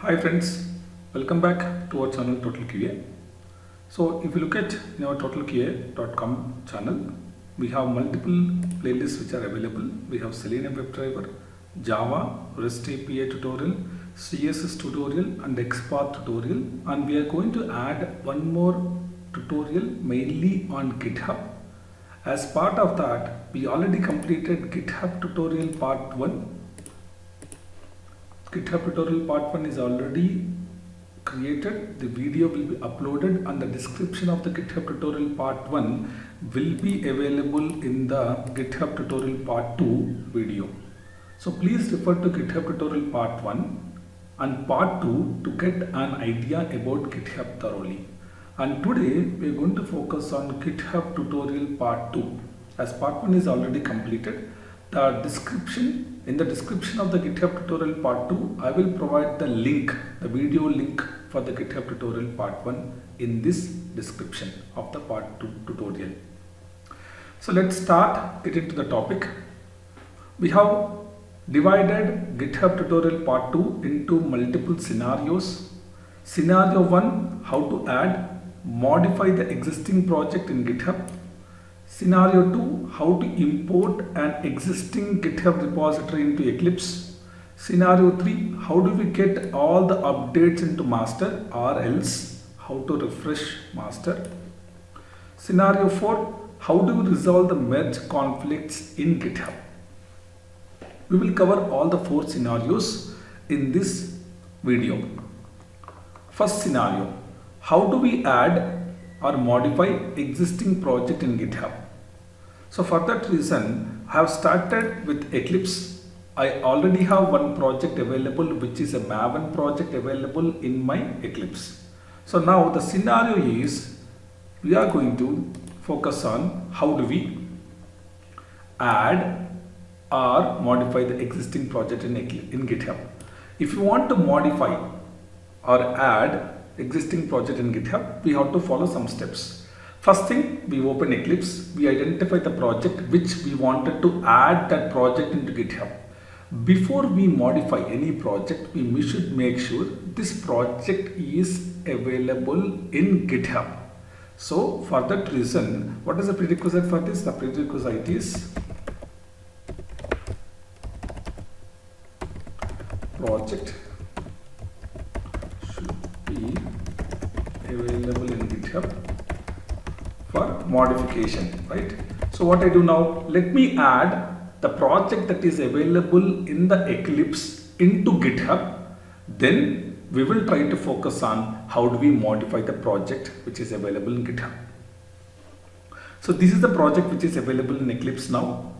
Hi friends, welcome back to our channel Total QA. So if you look at in our totalqa.com channel, we have multiple playlists which are available. We have Selenium WebDriver, Java, REST API tutorial, CSS tutorial and XPath tutorial, and we are going to add one more tutorial mainly on GitHub. As part of that, we already completed GitHub tutorial part 1. GitHub tutorial part 1 is already created. The video will be uploaded and the description of the GitHub tutorial part 1 will be available in the GitHub tutorial part 2 video. So please refer to GitHub tutorial part 1 and part 2 to get an idea about GitHub thoroughly. And today we are going to focus on GitHub tutorial part 2. As part 1 is already completed, in the description of the GitHub tutorial part 2, I will provide the link, the video link for the GitHub tutorial part 1 in this description of the part 2 tutorial. So let's get into the topic. We have divided GitHub tutorial part 2 into multiple scenarios. Scenario 1, how to modify the existing project in GitHub. Scenario 2, how to import an existing GitHub repository into Eclipse. Scenario 3, how do we get all the updates into master, or else how to refresh master. Scenario 4, how do we resolve the merge conflicts in GitHub. We will cover all the 4 scenarios in this video. First scenario, how do we add or modify existing project in GitHub. So for that reason, I have started with Eclipse. I already have one project available, which is a Maven project available in my Eclipse. So now the scenario is, we are going to focus on how do we add or modify the existing project in GitHub. If you want to modify or add existing project in GitHub, we have to follow some steps. First thing, we open Eclipse, we identify the project which we wanted to add that project into GitHub. Before we modify any project, we should make sure this project is available in GitHub. So for that reason, what is the prerequisite for this? The prerequisite is project available in GitHub for modification, right? So what I do now, let me add the project that is available in the Eclipse into GitHub. Then we will try to focus on how do we modify the project which is available in GitHub. So this is the project which is available in Eclipse now.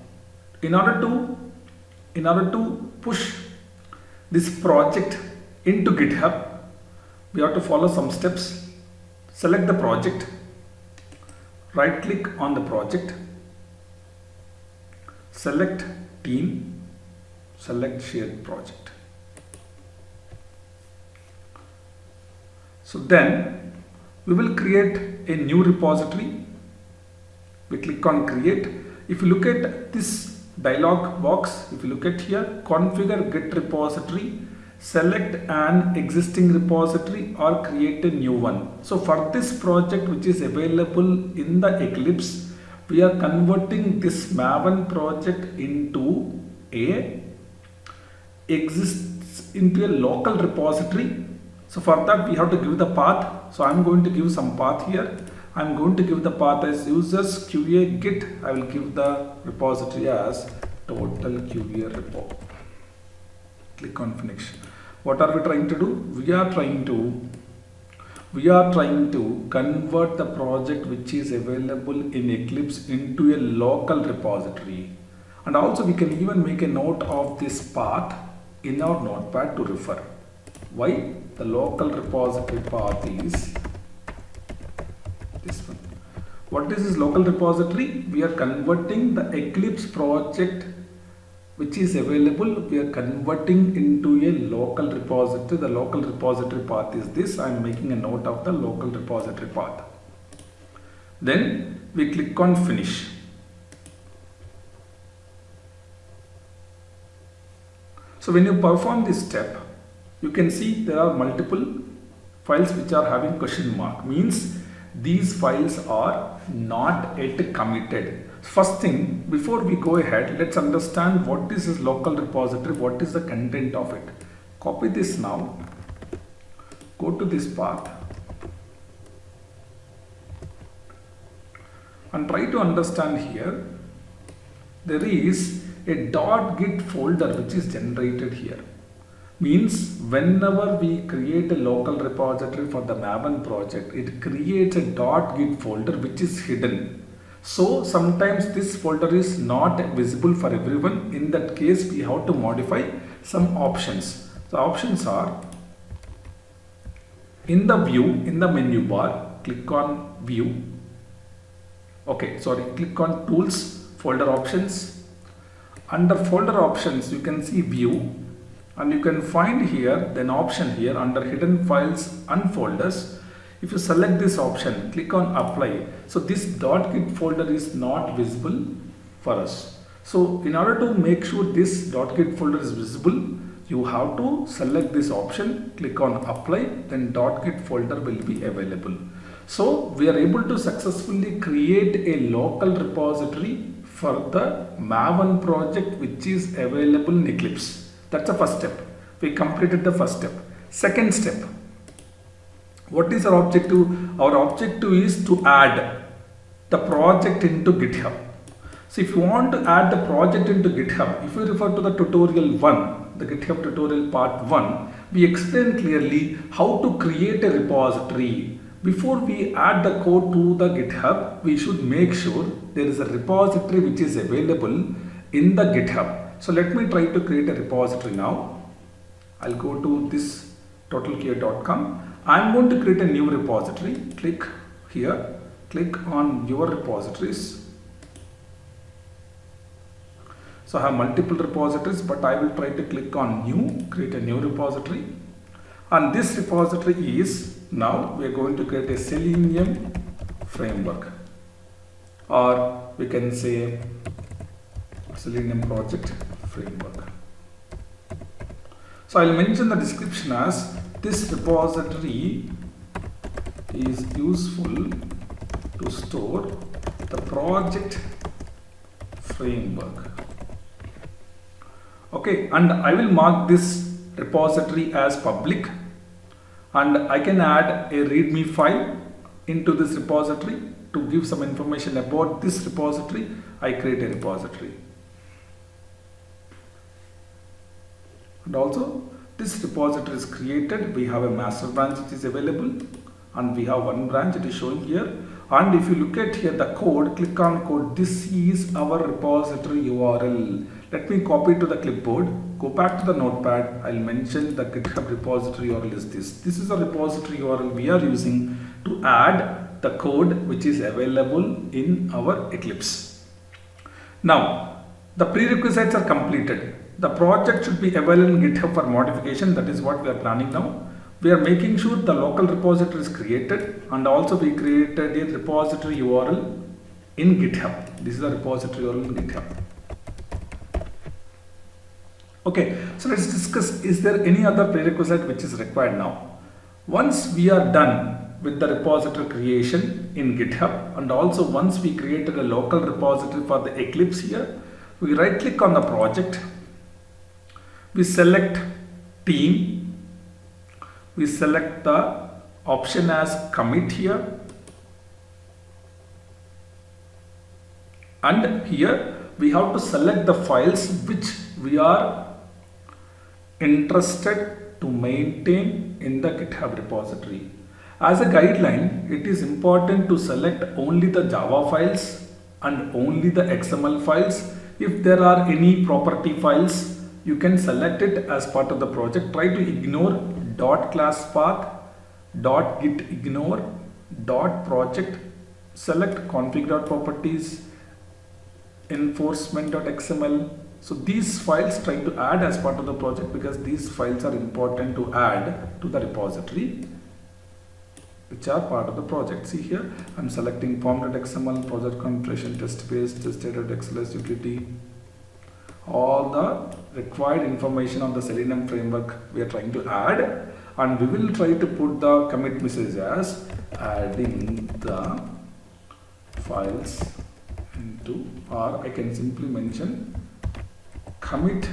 In order to push this project into GitHub, we have to follow some steps. Select the project, right click on the project, select team, select shared project. So then we will create a new repository. We click on create. If you look at this dialog box, if you look at here, configure Git repository, select an existing repository or create a new one. So for this project which is available in the Eclipse, we are converting this Maven project into a local repository. So for that we have to give the path. So I'm going to give some path here. I'm going to give the path as users QA git. I will give the repository as total QA repo. Click on finish. What are we trying to do? We are trying to convert the project which is available in Eclipse into a local repository. And also we can even make a note of this path in our notepad to refer. Why? The local repository path is this one. What is this local repository? We are converting the Eclipse project which is available, we are converting into a local repository. The local repository path is this. I am making a note of the local repository path. Then we click on finish. So when you perform this step, you can see there are multiple files which are having question mark, means these files are not yet committed. First thing, before we go ahead, let's understand what is this local repository, what is the content of it. Copy this now, go to this path and try to understand here. There is a .git folder which is generated here. Means whenever we create a local repository for the Maven project, it creates a .git folder which is hidden. So sometimes this folder is not visible for everyone. In that case, we have to modify some options. The options are, in the view, in the menu bar, click on view. Click on tools, folder options. Under folder options, you can see view, and you can find here an option here under hidden files and folders. If you select this option, click on apply. So this .git folder is not visible for us. So in order to make sure this .git folder is visible, you have to select this option, click on apply, then .git folder will be available. So we are able to successfully create a local repository for the Maven project which is available in Eclipse. That's the first step. We completed the first step. Second step. What is our objective? Our objective is to add the project into GitHub. So if you want to add the project into GitHub, if you refer to the tutorial 1, the GitHub tutorial part 1, we explain clearly how to create a repository. Before we add the code to the GitHub, we should make sure there is a repository which is available in the GitHub. So let me try to create a repository now. I'll go to this totalcare.com. I'm going to create a new repository. Click here, click on your repositories. So I have multiple repositories, but I will try to click on new, create a new repository. And this repository is, now we are going to create a Selenium framework, or we can say Selenium project framework. So I'll mention the description as this repository is useful to store the project framework. Okay, and I will mark this repository as public, and I can add a readme file into this repository to give some information about this repository. I create a repository. And also this repository is created. We have a master branch which is available, and we have one branch it is showing here. And if you look at here the code, click on code. This is our repository URL. Let me copy to the clipboard, go back to the notepad. I'll mention the GitHub repository URL is this. This is the repository URL we are using to add the code which is available in our Eclipse. Now, the prerequisites are completed. The project should be available in GitHub for modification. That is what we are planning now. We are making sure the local repository is created, and also we created a repository URL in GitHub. This is a repository URL in GitHub. Okay, so let's discuss, is there any other prerequisite which is required now? Once we are done with the repository creation in GitHub, and also once we created a local repository for the Eclipse here, we right click on the project, we select team, we select the option as commit here, and here we have to select the files which we are interested to maintain in the GitHub repository. As a guideline, it is important to select only the Java files and only the XML files. If there are any property files, you can select it as part of the project. Try to ignore .class path, .git ignore, .project, select config.properties, enforcement.xml. So these files try to add as part of the project, because these files are important to add to the repository which are part of the project. See here, I'm selecting form.xml, project configuration, test base, test.xls utility, all the required information of the Selenium framework we are trying to add, and we will try to put the commit message as adding the files into, or I can simply mention commit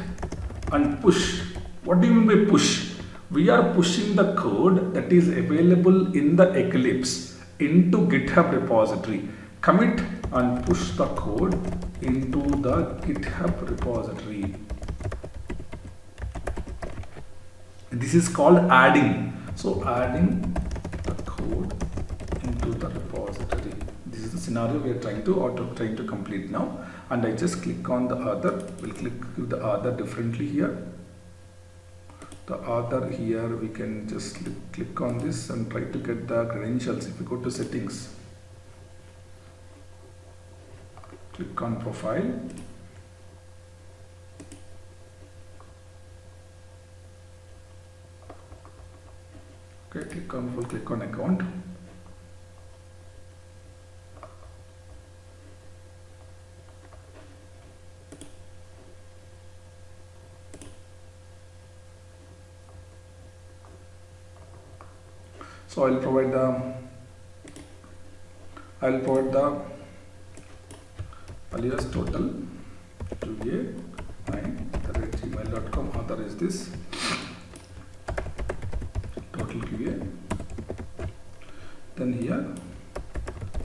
and push. What do you mean by push? We are pushing the code that is available in the Eclipse into GitHub repository. Commit and push the code into the GitHub repository. This is called adding. So adding the code into the repository. This is the scenario we are trying to complete now. And I just click on the other. We'll click the other differently here. The other here, we can just click on this and try to get the credentials. If you go to settings, click on profile, okay, click on account. So I'll provide the alias total qa9@gmail.com. Author is this total qa. Then here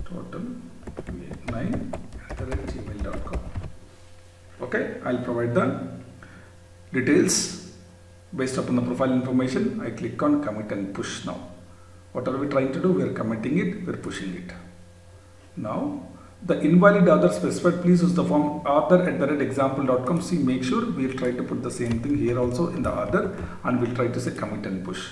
total qa9@gmail.com. Okay, I'll provide the details based upon the profile information. I click on commit and push now. What are we trying to do? We are committing it, we are pushing it. Now, the invalid author specified, please use the form author@example.com. See, make sure we'll try to put the same thing here also in the other, and we'll try to say commit and push.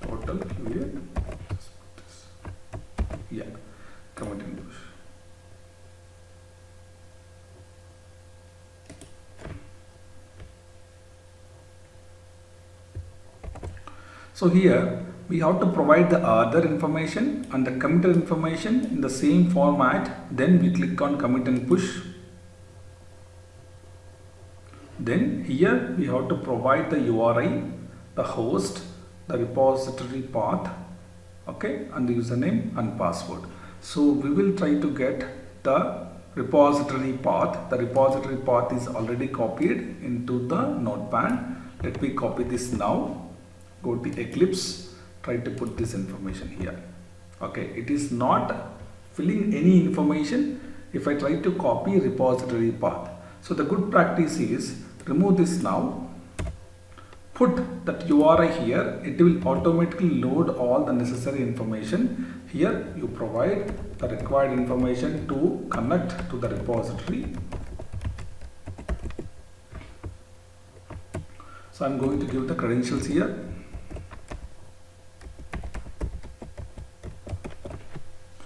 Total QA. Yeah, commit and push. So here we have to provide the other information and the committed information in the same format. Then we click on commit and push. Then here we have to provide the URI, the host, the repository path, okay, and the username and password. So we will try to get the repository path. The repository path is already copied into the notepad. Let me copy this now. Go to Eclipse, try to put this information here. Okay, it is not filling any information if I try to copy repository path. So the good practice is remove this now, put that URI here, it will automatically load all the necessary information. Here you provide the required information to connect to the repository. So I'm going to give the credentials here.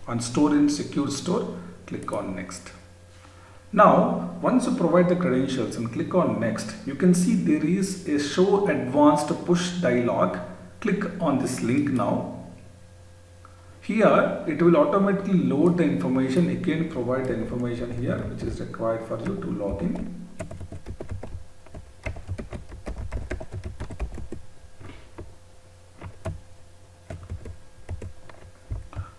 And store in secure store, click on next. Now once you provide the credentials and click on next, you can see there is a show advanced push dialog. Click on this link now. Here it will automatically load the information. Again, provide the information here which is required for you to log in.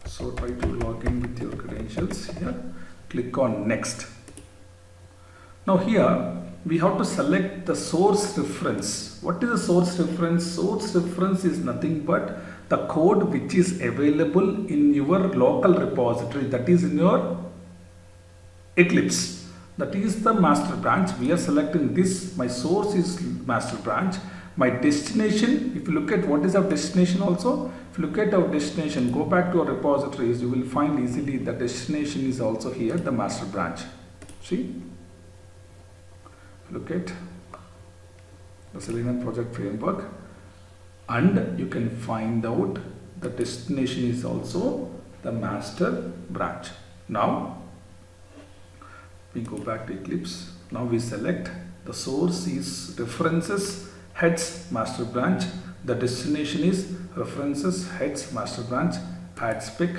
So try to log in with your credentials here. Click on next. Now here we have to select the source reference. What is the source reference? Source reference is nothing but the code which is available in your local repository, that is in your Eclipse. That is the master branch. We are selecting this. My source is master branch. My destination, if you look at what is our destination also, if you look at our destination, go back to our repositories, you will find easily the destination is also here, the master branch. See? Look at the Selenium project framework, and you can find out the destination is also the master branch. Now we go back to Eclipse. Now we select the source is references heads master branch, the destination is references heads master branch, add spec,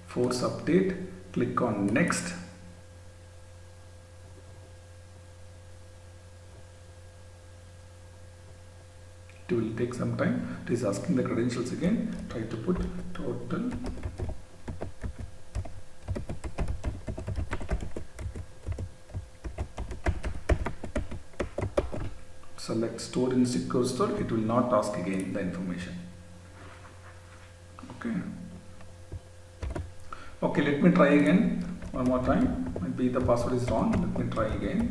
force update, click on next. It will take some time. It is asking the credentials again. Try to put total. Select store in secure store. It will not ask again the information. Okay. Okay, let me try again one more time. Maybe the password is wrong. Let me try again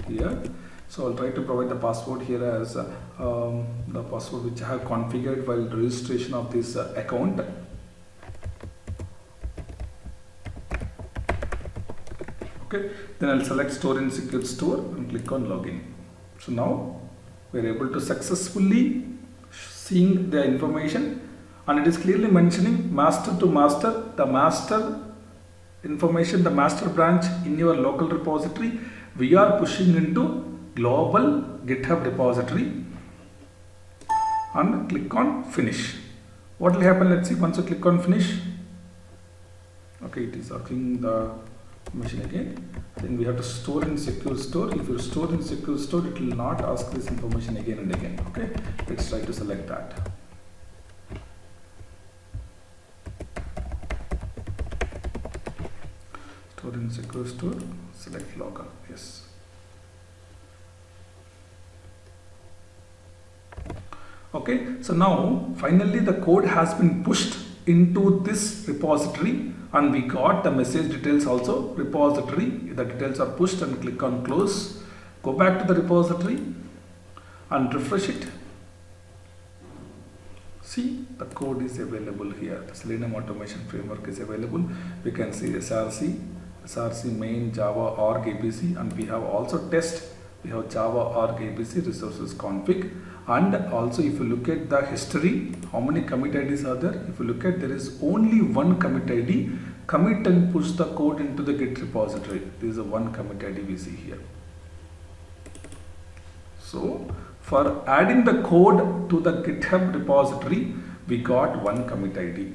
here. So I'll try to provide the password here as the password which I have configured while registration of this account. Okay, then I'll select store in secure store and click on login. So now we are able to successfully seeing the information, and it is clearly mentioning master to master, the master information, the master branch in your local repository. We are pushing into global GitHub repository and click on finish. What will happen? Let's see. Once you click on finish, okay, it is asking the information again. Then we have to store in secure store. If you store in secure store, it will not ask this information again and again. Okay, let's try to select that. Store in secure store, select local. Yes. Okay, so now finally the code has been pushed into this repository, and we got the message details also. Repository, the details are pushed, and click on close. Go back to the repository and refresh it. See, the code is available here. The Selenium automation framework is available. We can see SRC main Java org ABC, and we have also test. We have Java org ABC resources config. And also, if you look at the history, how many commit IDs are there? If you look at, there is only one commit ID. Commit and push the code into the Git repository. This is a one commit ID we see here. So for adding the code to the GitHub repository, we got one commit ID.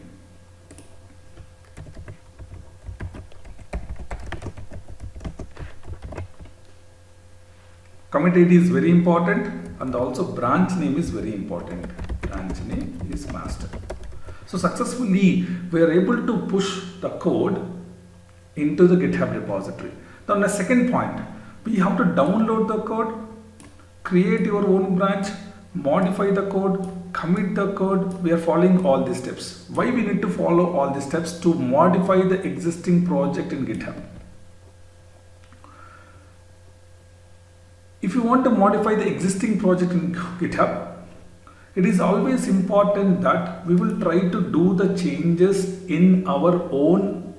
Commit ID is very important, and also branch name is very important. Branch name is master. So successfully we are able to push the code into the GitHub repository. Now the second point, we have to download the code, create your own branch, modify the code, commit the code. We are following all these steps. Why we need to follow all these steps? To modify the existing project in GitHub. If you want to modify the existing project in GitHub, it is always important that we will try to do the changes in our own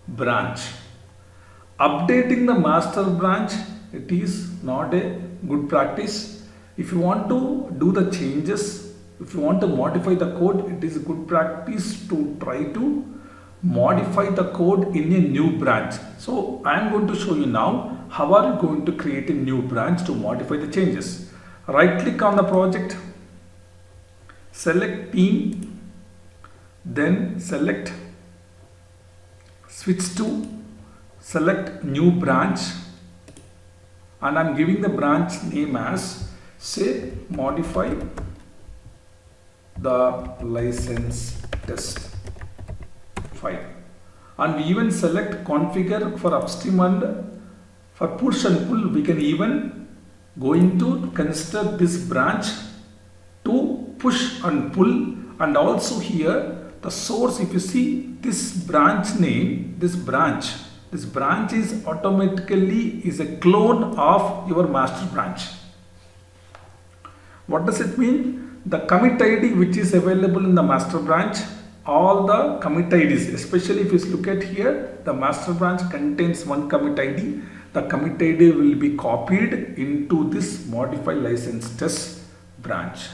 branch. Updating the master branch, it is not a good practice. If you want to do the changes, if you want to modify the code, it is a good practice to try to modify the code in a new branch. So I am going to show you now how are you going to create a new branch to modify the changes. Right click on the project, select team, then select switch to, select new branch, and I am giving the branch name as, say, modify the license test file, and we even select configure for upstream, and for push and pull we can even going to consider this branch to push and pull. And also here the source, if you see this branch name, this branch is automatically is a clone of your master branch. What does it mean? The commit ID which is available in the master branch, all the commit IDs, especially if you look at here, the master branch contains one commit ID. The commit ID will be copied into this modify license test branch.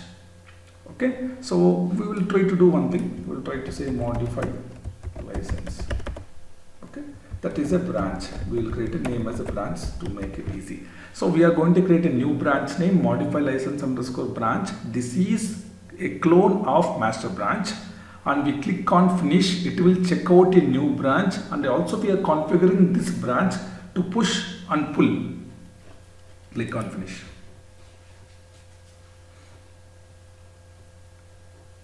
Okay, so we will try to do one thing. We will try to say modify license. Okay, that is a branch. We will create a name as a branch to make it easy. So we are going to create a new branch name, modify license underscore branch. This is a clone of master branch, and we click on finish, it will check out a new branch, and also we are configuring this branch to push and pull. Click on finish.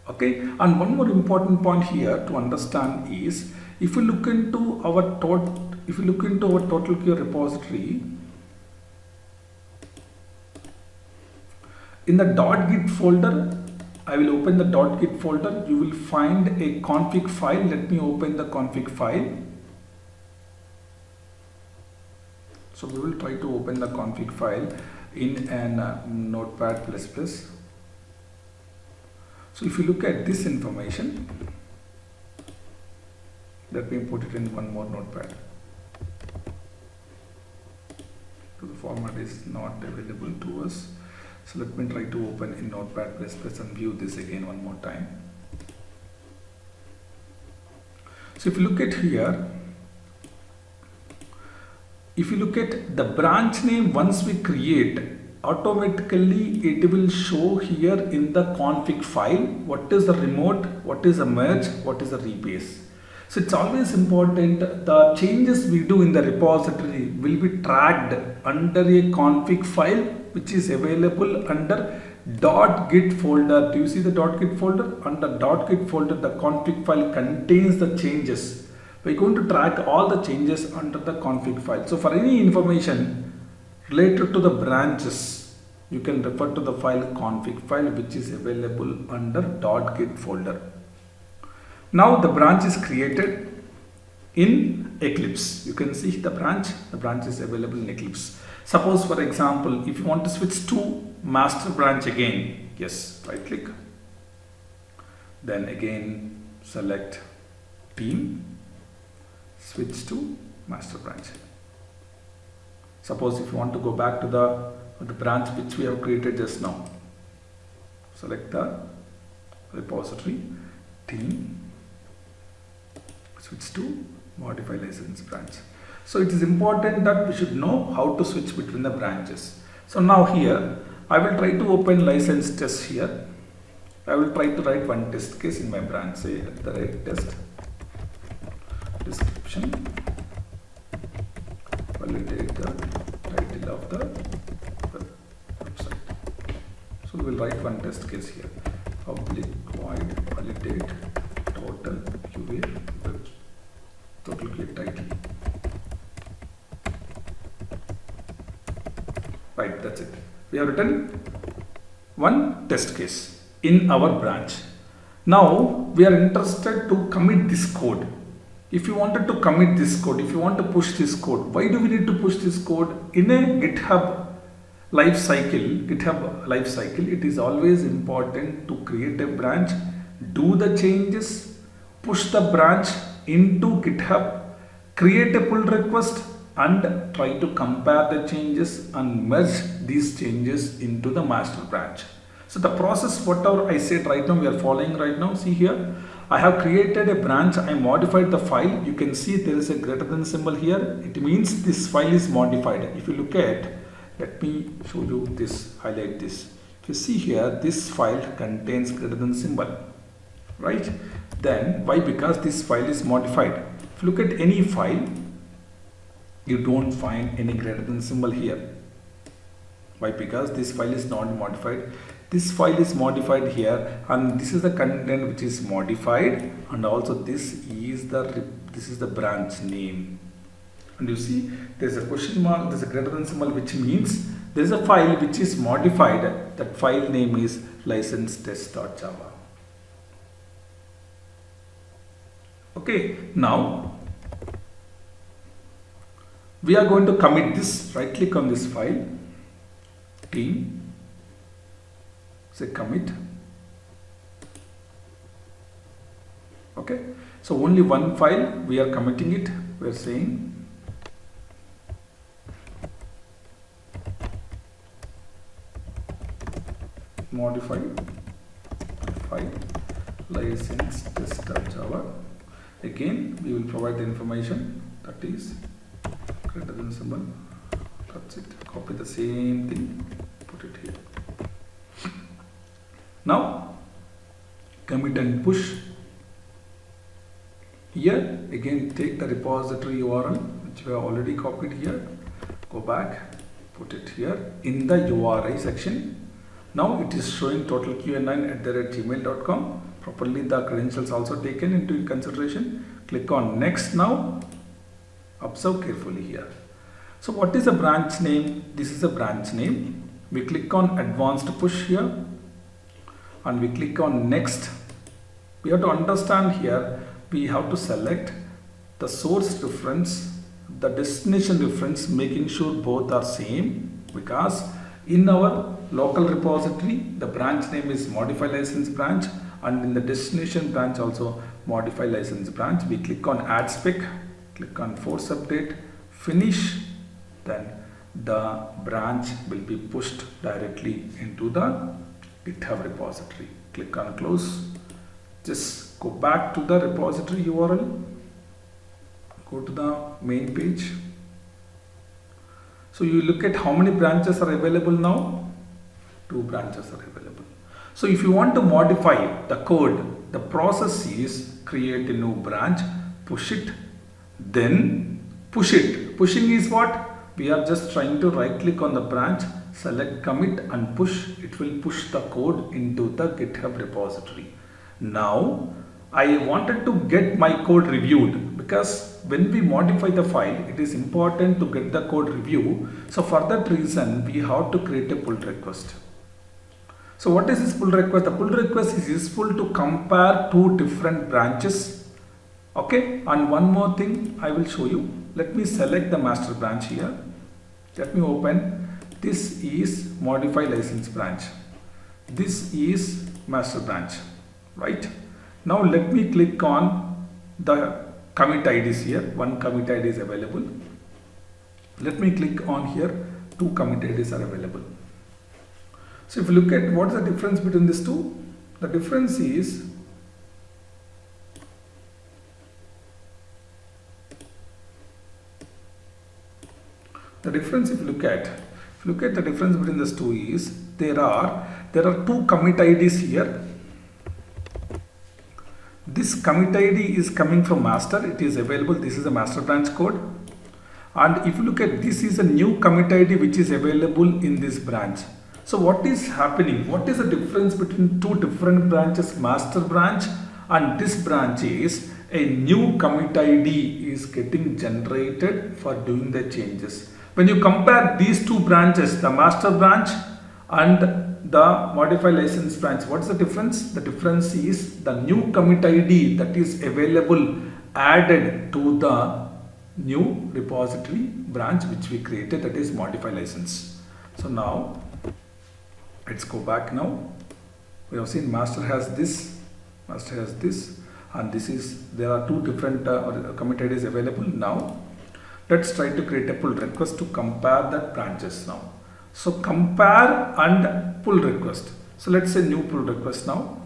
Okay, and one more important point here to understand is, if you look into our TotalQ repository, in the .git folder, I will open the .git folder. You will find a config file. Let me open the config file. So we will try to open the config file in an Notepad++. So if you look at this information, let me put it in one more Notepad. So the format is not available to us. So let me try to open in Notepad++ and view this again one more time. So if you look at here, if you look at the branch name, once we create, automatically it will show here in the config file what is the remote, what is a merge, what is a rebase. So it's always important, the changes we do in the repository will be tracked under a config file which is available under .git folder. Do you see the .git folder? Under .git folder, the config file contains the changes. We're going to track all the changes under the config file. So for any information related to the branches, you can refer to the file config file which is available under .git folder. Now the branch is created in Eclipse. You can see the branch is available in Eclipse. Suppose for example, if you want to switch to master branch again, yes, right click, then again select team, switch to master branch. Suppose if you want to go back to the branch which we have created just now, select the repository, team, switch to modify license branch. So it is important that we should know how to switch between the branches. So now here I will try to open license test here. I will try to write one test case in my branch, say at the rate test, description, validate the title of the website. So we will write one test case here, public void validate total QA web, total QA title. Right, that's it. We have written one test case in our branch. Now we are interested to commit this code. If you wanted to commit this code, if you want to push this code, why do we need to push this code in a GitHub life cycle? It is always important to create a branch, do the changes, push the branch into GitHub, create a pull request, and try to compare the changes and merge these changes into the master branch. So the process, whatever I said right now, we are following right now. See here, I have created a branch, I modified the file. You can see there is a greater than symbol here. It means this file is modified. If you look at, let me show you this, highlight this. If you see here, this file contains greater than symbol, right? Then why? Because this file is modified. If you look at any file, you don't find any greater than symbol here. Why? Because this file is not modified. This file is modified here, and this is the content which is modified, and also this is the branch name. And you see there is a question mark, there is a greater than symbol, which means there is a file which is modified. That file name is license test.java. Okay, now we are going to commit this. Right click on this file, team, say commit. Okay, so only one file we are committing it. We are saying modify file license test.java. Again we will provide the information, that is greater than symbol. That's it. Copy the same thing, put it here. Now commit and push. here again take the repository URL which we have already copied here, go back, put it here in the URI section. Now it is showing totalqa9@gmail.com. Properly the credentials also taken into consideration. Click on next now. Observe carefully here. So what is the branch name? This is the branch name. We click on advanced push here and we click on next. We have to understand here, we have to select the source reference, the destination reference, making sure both are same, because in our local repository the branch name is modify license branch, and in the destination branch also modify license branch. We click on add spec, click on force update, finish, then the branch will be pushed directly into the GitHub repository. Click on close. Just go back to the repository URL, go to the main page. So you look at how many branches are available now. 2 branches are available. So if you want to modify the code, the process is create a new branch, push it, then push it. Pushing is what? We are just trying to right click on the branch, select commit and push. It will push the code into the GitHub repository. Now I wanted to get my code reviewed, because when we modify the file it is important to get the code review. So for that reason we have to create a pull request. So what is this pull request? The pull request is useful to compare 2 different branches. Okay, and one more thing I will show you. Let me select the master branch here. Let me open. This is modify license branch. This is master branch, right? Now let me click on the commit IDs here. 1 commit ID is available. Let me click on here. 2 commit IDs are available. So if you look at what is the difference between these 2, the difference is if you look at the difference between these 2 is there are 2 commit IDs here. This commit ID is coming from master. It is available. This is a master branch code. And if you look at this is a new commit ID which is available in this branch. So what is happening? What is the difference between 2 different branches, master branch and this branch is a new commit ID is getting generated for doing the changes. When you compare these 2 branches, the master branch and the modify license branch, what's the difference? The difference is the new commit ID that is available added to the new repository branch which we created, that is modify license. So now let's go back now. We have seen master has this, and this is, there are 2 different commit IDs available. Now let's try to create a pull request to compare that branches now. So compare and pull request. So let's say new pull request now.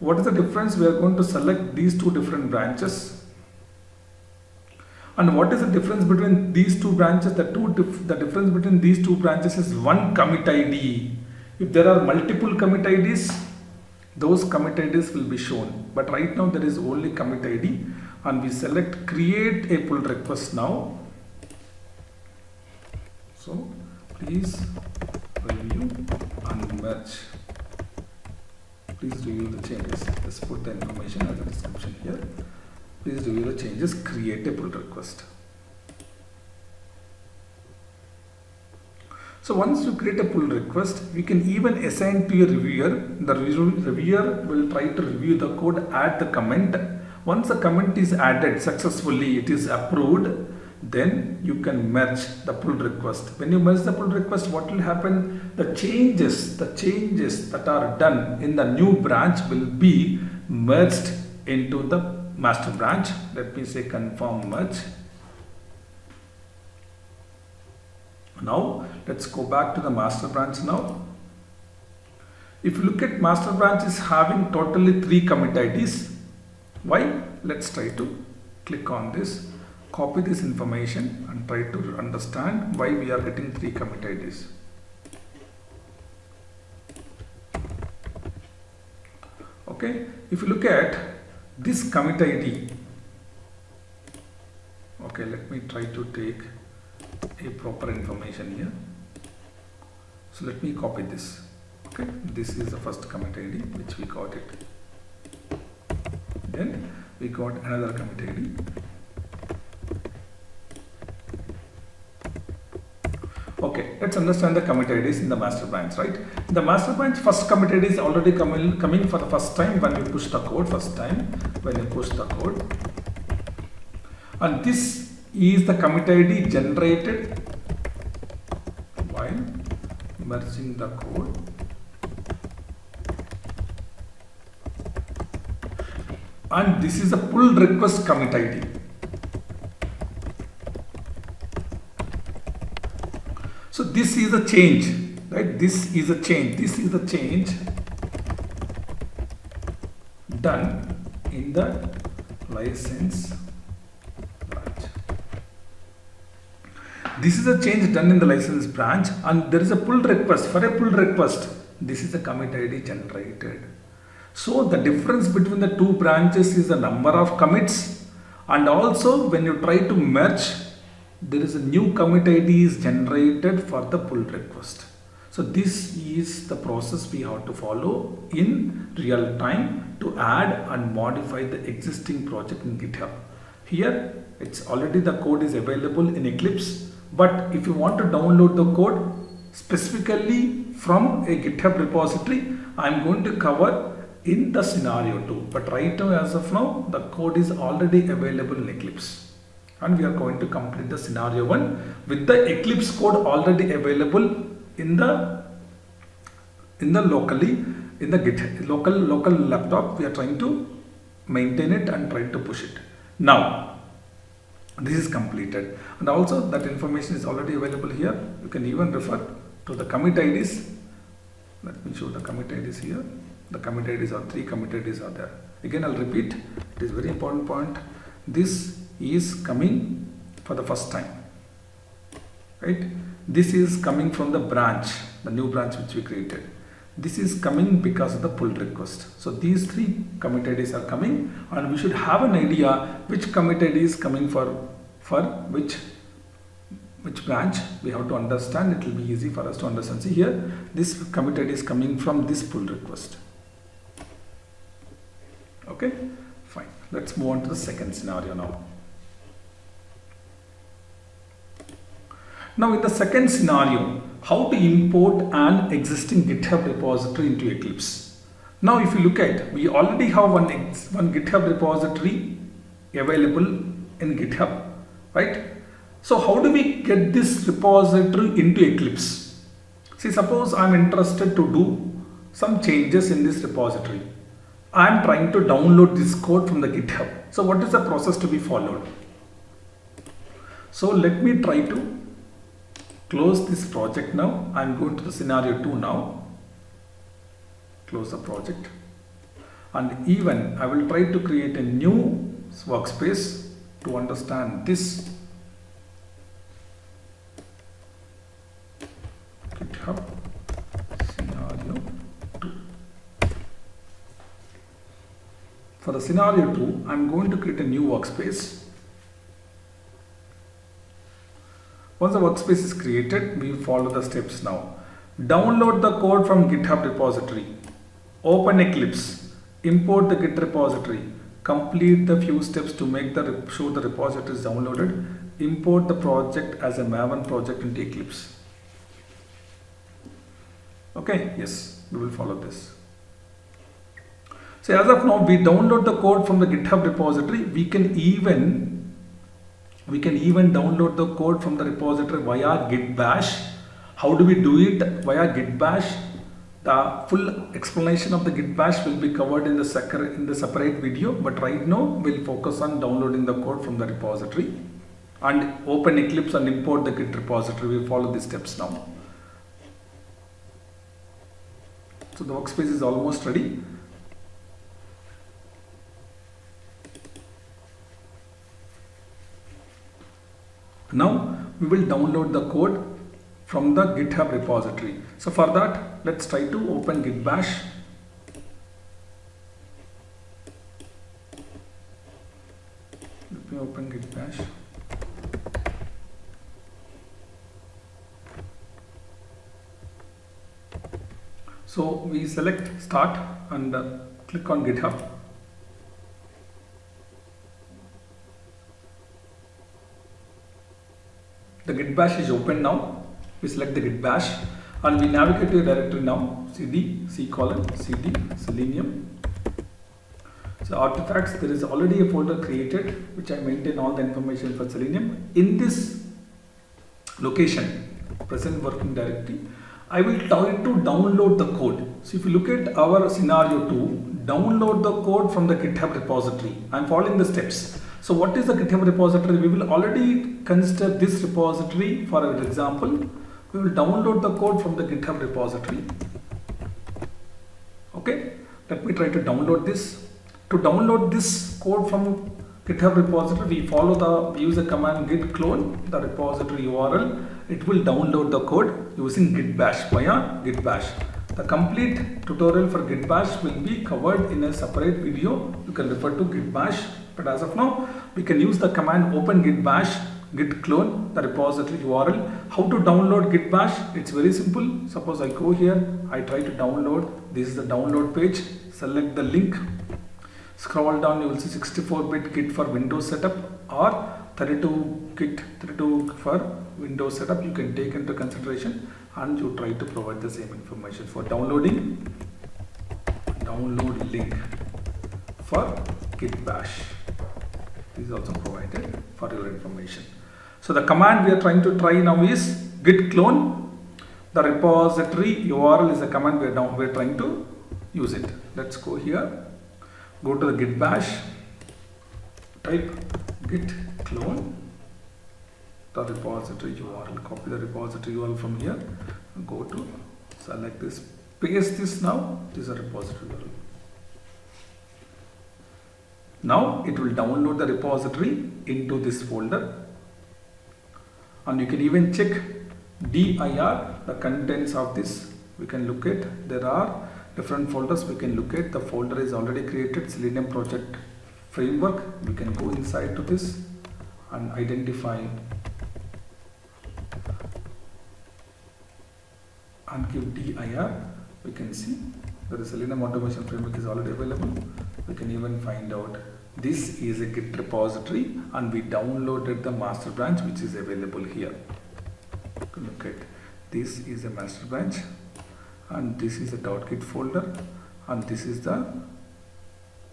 What is the difference? We are going to select these 2 different branches. And what is the difference between these 2 branches? The difference between these 2 branches is 1 commit ID. If there are multiple commit IDs, those commit IDs will be shown. But right now there is only commit ID, and we select create a pull request now. So please review and merge. Please review the changes. Let's put the information as a description here. Please review the changes, create a pull request. So once you create a pull request, we can even assign to a reviewer. The reviewer will try to review the code, add the comment. Once the comment is added successfully, it is approved, then you can merge the pull request. When you merge the pull request, what will happen? The changes that are done in the new branch will be merged into the master branch. Let me say confirm merge. Now let's go back to the master branch now. If you look at master branch is having totally 3 commit IDs. Why? Let's try to click on this, copy this information and try to understand why we are getting 3 commit IDs. Okay, if you look at this commit ID, okay, let me try to take a proper information here. So let me copy this. Okay, this is the first commit ID which we got it. Then we got another commit ID. Okay, let's understand the commit IDs in the master branch, right? The master branch first commit ID is already coming for the first time when we push the code, and this is the commit ID generated while merging the code. And this is a pull request commit ID. So this is a change, right? This is a change done in the license branch. This is a change done in the license branch, and there is a pull request. For a pull request, this is the commit ID generated. So the difference between the two branches is the number of commits, and also when you try to merge, there is a new commit ID is generated for the pull request. So this is the process we have to follow in real time to add and modify the existing project in GitHub. Here it's already the code is available in Eclipse, but if you want to download the code specifically from a GitHub repository, I'm going to cover in the scenario 2. But right now, as of now, the code is already available in Eclipse. And we are going to complete the scenario 1 with the Eclipse code already available in the GitHub local laptop. We are trying to maintain it and trying to push it. Now this is completed, and also that information is already available here. You can even refer to the commit IDs. Let me show the commit IDs here. The commit IDs are 3 commit IDs are there. Again, I'll repeat. It is very important point. This is coming for the first time, right? This is coming from the branch, the new branch which we created. This is coming because of the pull request. So these 3 commit IDs are coming, and we should have an idea which commit ID is coming for which branch. We have to understand. It will be easy for us to understand. See here, this commit ID is coming from this pull request. Okay, fine. Let's move on to the second scenario now. Now in the second scenario, how to import an existing GitHub repository into Eclipse. Now if you look at, we already have one GitHub repository available in GitHub, right? So how do we get this repository into Eclipse? See, suppose I'm interested to do some changes in this repository. I'm trying to download this code from the GitHub. So what is the process to be followed? So let me try to close this project now. I'm going to the scenario 2 now. Close the project. And even I will try to create a new workspace to understand this GitHub scenario 2. For the scenario 2, I'm going to create a new workspace. Once the workspace is created, we follow the steps now. Download the code from GitHub repository. Open Eclipse. Import the Git repository. Complete the few steps to make sure the repository is downloaded. Import the project as a Maven project into Eclipse. Okay, yes, we will follow this. So as of now, we download the code from the GitHub repository. We can even download the code from the repository via Git Bash. How do we do it via Git Bash? The full explanation of the Git Bash will be covered in the separate video, but right now we'll focus on downloading the code from the repository and open Eclipse and import the Git repository. We follow these steps now. So the workspace is almost ready. Now we will download the code from the GitHub repository. So for that, let's try to open Git Bash. open git bash. So we select start and click on GitHub. The git bash is open now. We select the git bash and we navigate to a directory now, cd c:/cd selenium. So artifacts, there is already a folder created which I maintain all the information for selenium. In this location, present working directory, I will try to download the code. So if you look at our scenario 2, download the code from the GitHub repository. I am following the steps. So what is the GitHub repository? We will already consider this repository for our example. We will download the code from the GitHub repository. Okay, let me try to download this. To download this code from GitHub repository, we follow the user command git clone the repository URL. It will download the code using git bash via git bash. The complete tutorial for git bash will be covered in a separate video. You can refer to git bash, but as of now we can use the command open git bash git clone the repository URL. How to download git bash? It's very simple. Suppose I go here, I try to download. This is the download page. Select the link. Scroll down, you will see 64-bit Git for Windows setup or 32 for Windows setup. You can take into consideration and you try to provide the same information for downloading. Download link for git bash is also provided for your information. So the command we are trying to try now is git clone the repository URL is the command we are trying to use it. Let's go here. Go to the git bash, type git clone the repository URL, copy the repository URL from here, go to select this, paste this now, this is a repository URL. Now it will download the repository into this folder and you can even check dir, the contents of this. We can look at, there are different folders we can look at. The folder is already created, Selenium project framework. We can go inside to this and identify and give dir. We can see that the Selenium automation framework is already available. We can even find out this is a Git repository and we downloaded the master branch which is available here. Look at this is a master branch and this is a .git folder and this is the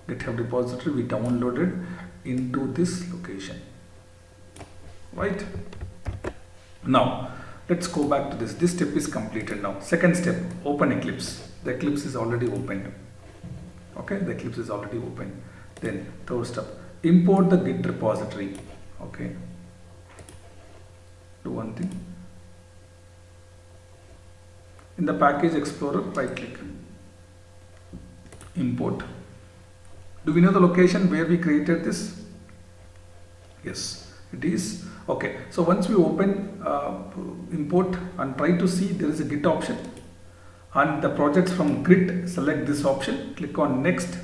GitHub repository we downloaded into this location. Right? Now let's go back to this. This step is completed now. Second step, open Eclipse. The Eclipse is already opened. Okay, the Eclipse is already open. Then third step, import the Git repository. Okay, do one thing. In the package explorer, right click, import. Do we know the location where we created this? Yes, it is. Okay, so once we open import and try to see, there is a Git option and the projects from Git, select this option, click on next.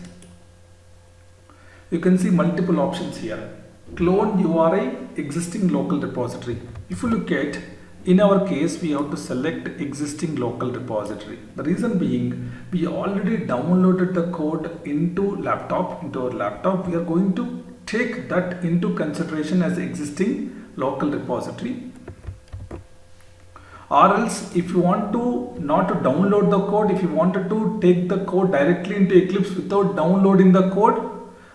You can see multiple options here. Clone URI existing local repository. If you look at, in our case, we have to select existing local repository. The reason being, we already downloaded the code into our laptop. We are going to take that into consideration as existing local repository. Or else, if you want to not to download the code, if you wanted to take the code directly into Eclipse without downloading the code,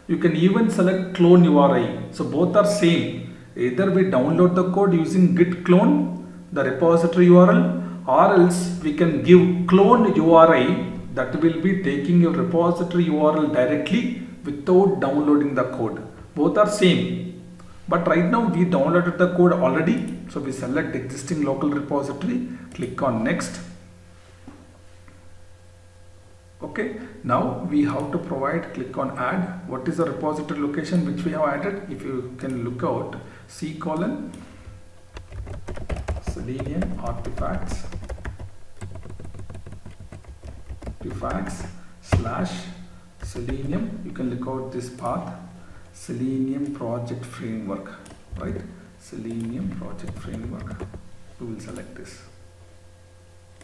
you can even select clone URI. So both are same. Either we download the code using git clone the repository URL, or else we can give clone URI that will be taking your repository URL directly without downloading the code. Both are same. But right now we downloaded the code already. So we select existing local repository, click on next. Okay, now we have to provide, click on add. What is the repository location which we have added? If you can look out, C:, Selenium artifacts / Selenium. You can look out this path. Selenium project framework, right? Selenium project framework. We will select this.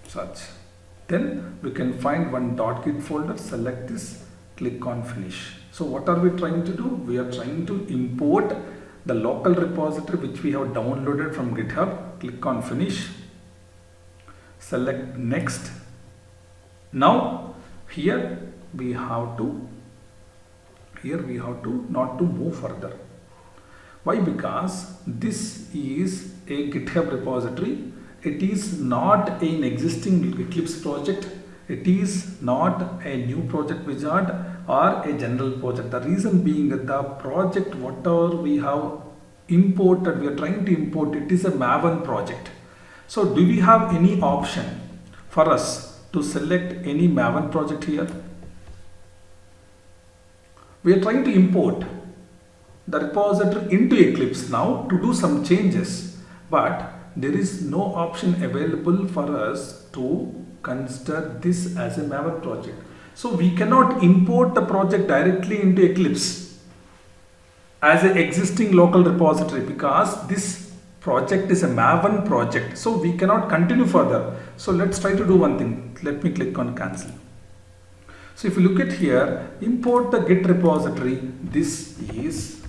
Search. Then we can find one .git folder, select this, click on finish. So what are we trying to do? We are trying to import the local repository which we have downloaded from GitHub. Click on finish. Select next. Now here we have to not to move further. Why? Because this is a GitHub repository. It is not an existing Eclipse project. It is not a new project wizard or a general project. The reason being that the project whatever we have imported, we are trying to import, it is a Maven project. So do we have any option for us to select any Maven project here? We are trying to import the repository into Eclipse now to do some changes, but there is no option available for us to consider this as a Maven project. So we cannot import the project directly into Eclipse as an existing local repository because this project is a Maven project. So we cannot continue further. So let's try to do one thing. Let me click on cancel. So if you look at here, import the Git repository, this is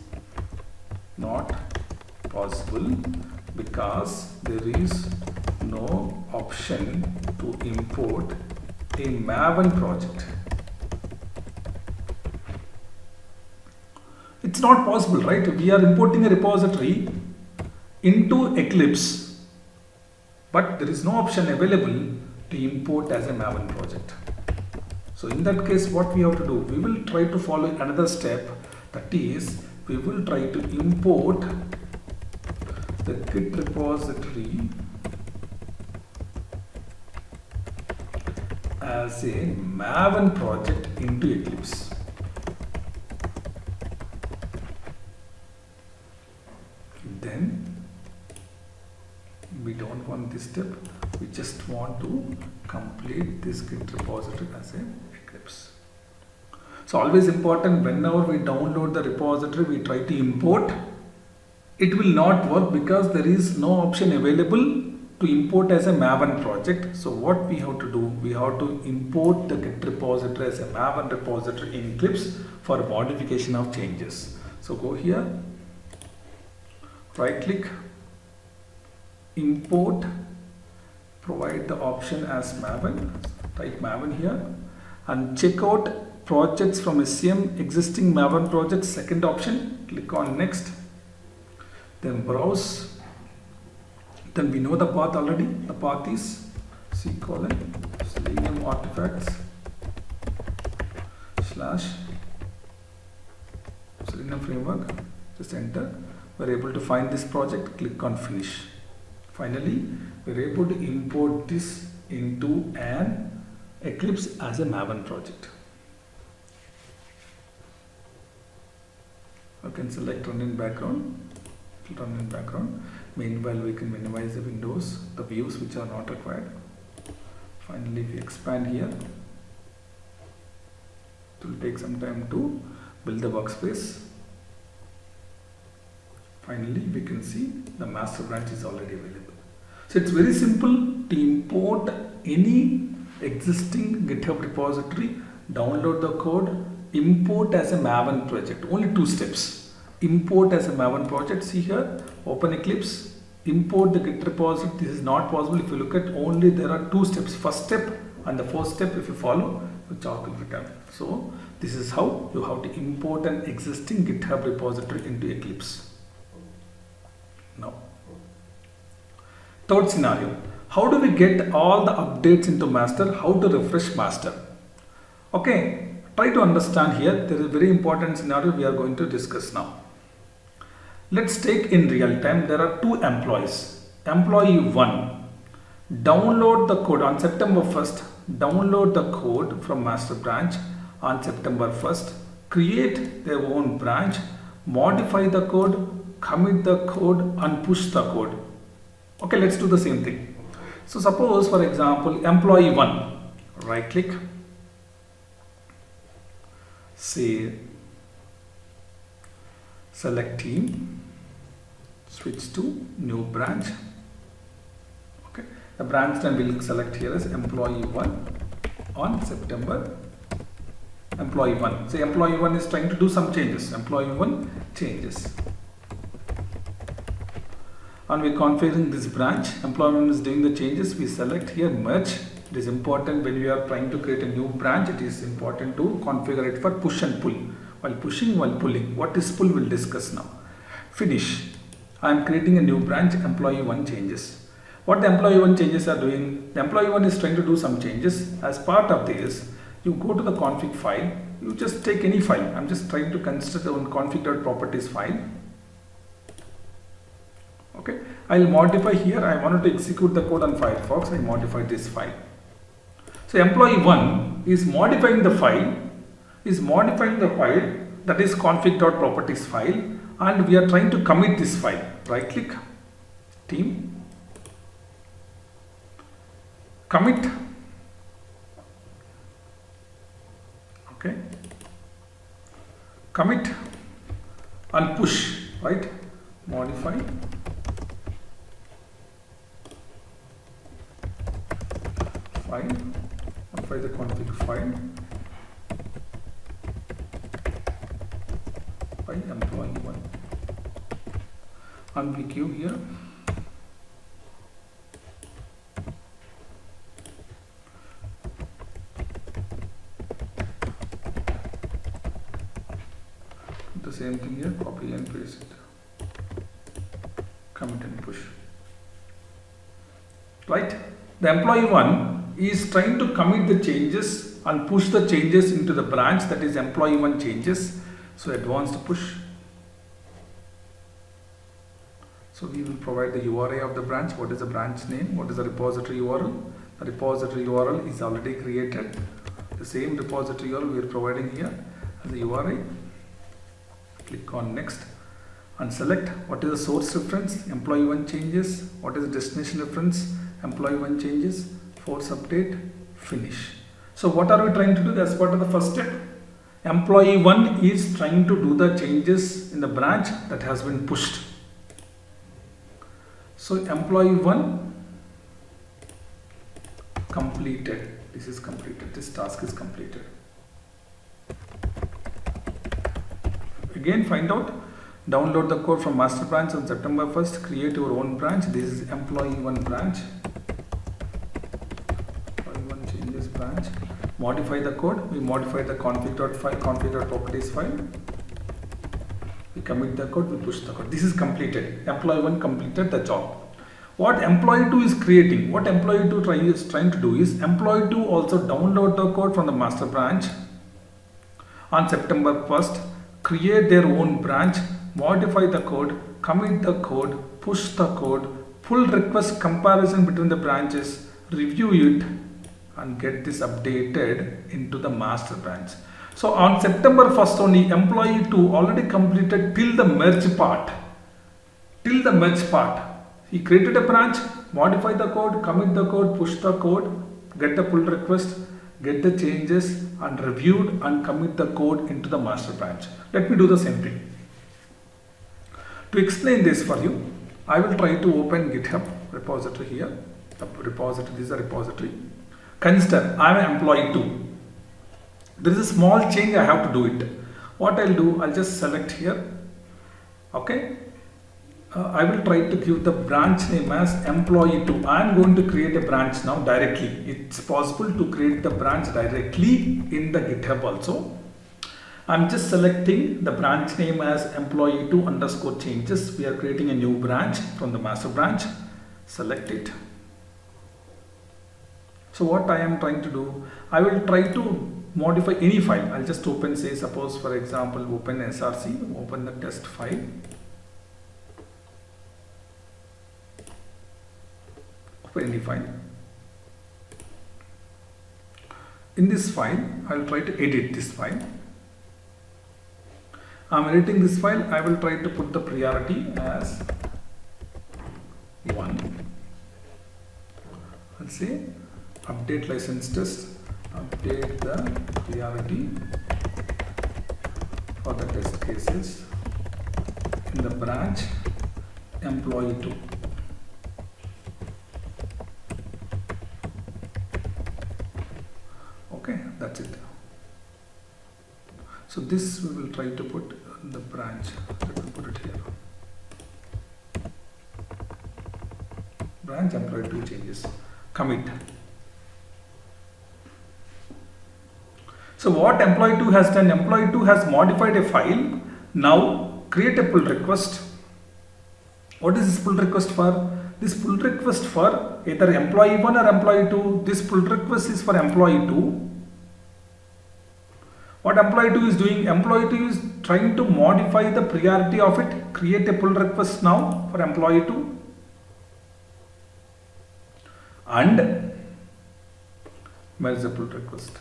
not possible because there is no option to import a Maven project. It's not possible, right? We are importing a repository into Eclipse, but there is no option available to import as a Maven project. So in that case, what we have to do? We will try to follow another step, that is, we will try to import the Git repository as a Maven project into Eclipse. Then we don't want this step, we just want to complete this Git repository as a Eclipse. So always important, whenever we download the repository, we try to import. It will not work because there is no option available to import as a Maven project. So what we have to do, we have to import the Git repository as a Maven repository in Eclipse for modification of changes. So go here, right click, import, provide the option as Maven, type Maven here, and check out projects from SCM, existing Maven projects, second option, click on next, then browse. Then we know the path already. The path is Selenium artifacts / Selenium framework. Just enter. We're able to find this project. Click on finish. Finally, we're able to import this into an Eclipse as a Maven project. I can select run in background. Run in background. Meanwhile, we can minimize the windows, the views which are not required. Finally, if we expand here, it will take some time to build the workspace. Finally, we can see the master branch is already available. So it's very simple to import any existing GitHub repository, download the code, import as a Maven project. Only two steps. Import as a Maven project. See here, open Eclipse, import the Git repository. This is not possible. If you look at only, there are two steps. First step and the fourth step, if you follow, the job will be done. So this is how you have to import an existing GitHub repository into Eclipse. Now, third scenario, how do we get all the updates into master? How to refresh master? Okay, try to understand here. There is a very important scenario we are going to discuss now. Let's take in real time. There are two employees. Employee 1, download the code on September 1st. Download the code from master branch on September 1st. Create their own branch. Modify the code. Commit the code and push the code. Okay, let's do the same thing. So suppose, for example, employee 1, right click, say select team, switch to new branch. Okay, the branch name we'll select here is employee 1 on September. Employee 1. Say employee 1 is trying to do some changes. Employee 1 changes. And we're configuring this branch. Employee 1 is doing the changes. We select here merge. It is important when we are trying to create a new branch. It is important to configure it for push and pull. While pushing, while pulling. What is pull we'll discuss now. Finish. I am creating a new branch. Employee 1 changes. What the employee 1 changes are doing? The employee 1 is trying to do some changes. As part of this, you go to the config file, you just take any file. I'm just trying to consider one config.properties file. Okay, I'll modify here. I wanted to execute the code on Firefox. I modified this file. So employee 1 is modifying the file, that is config.properties file, and we are trying to commit this file. Right click, team, commit. Okay, commit and push, right? Modify, file, modify the config file by employee 1. And click here. The same thing here, copy and paste it, commit and push. Right, the employee 1 is trying to commit the changes and push the changes into the branch, that is employee 1 changes. So advanced push. So we will provide the URI of the branch. What is the branch name? What is the repository URL? The repository URL is already created. The same repository URL we are providing here as the URI. Click on next and select what is the source reference. Employee 1 changes. What is the destination reference? Employee 1 changes. Force update. Finish. So what are we trying to do? That's part of the first step. Employee 1 is trying to do the changes in the branch that has been pushed. So employee 1 completed. This is completed. This task is completed. Again, find out, download the code from master branch on September 1st, create your own branch. This is employee 1 branch. Employee 1 changes branch. Modify the code. We modified the config.properties file. We commit the code, we push the code. This is completed. Employee 1 completed the job. What employee 2 is creating, what employee 2 is trying to do is, employee 2 also download the code from the master branch on September 1st, create their own branch, modify the code, commit the code, push the code, pull request comparison between the branches, review it, and get this updated into the master branch. So on September 1st only, employee 2 already completed till the merge part. He created a branch, modify the code, commit the code, push the code, get the pull request, get the changes, and reviewed and commit the code into the master branch. Let me do the same thing. To explain this for you, I will try to open GitHub repository here. The repository, this is a repository. Consider I am an employee 2. There is a small change, I have to do it. What I'll do, I'll just select here. Okay. I will try to give the branch name as employee 2. I am going to create a branch now directly. It's possible to create the branch directly in the GitHub also. I'm just selecting the branch name as employee 2 underscore changes. We are creating a new branch from the master branch. Select it. So what I am trying to do, I will try to modify any file. I'll just open, say, suppose for example, open SRC, open the test file. Open any file. In this file, I will try to edit this file. I am editing this file. I will try to put the priority as 1. I'll say update license test, update the priority for the test cases in the branch employee 2. Okay, that's it. So this we will try to put in the branch. Let me put it here. Branch employee 2 changes. Commit. So what employee 2 has done? Employee 2 has modified a file. Now create a pull request. What is this pull request for? This pull request for either employee 1 or employee 2. This pull request is for employee 2. What employee 2 is doing? Employee 2 is trying to modify the priority of it. Create a pull request now for employee 2. And where is the pull request?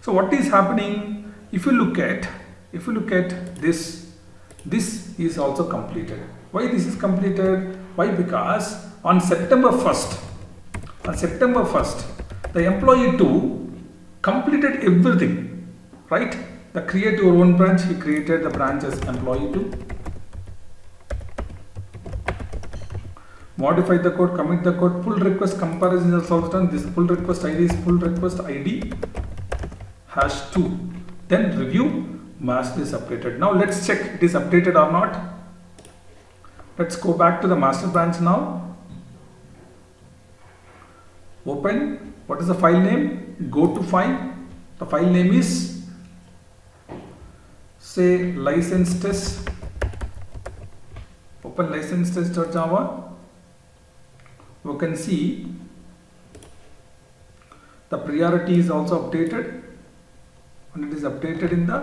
So what is happening? If you look at this is also completed. Why this is completed? Why? Because on September 1st, the employee 2 completed everything, right? The create your own branch, he created the branch as employee 2. Modify the code, commit the code, pull request comparison is also done. This pull request ID is pull request ID #2. Then review, master is updated. Now let's check it is updated or not. Let's go back to the master branch now. Open. What is the file name? Go to file. The file name is, say, license test. Open license test.java. You can see the priority is also updated. When it is updated in the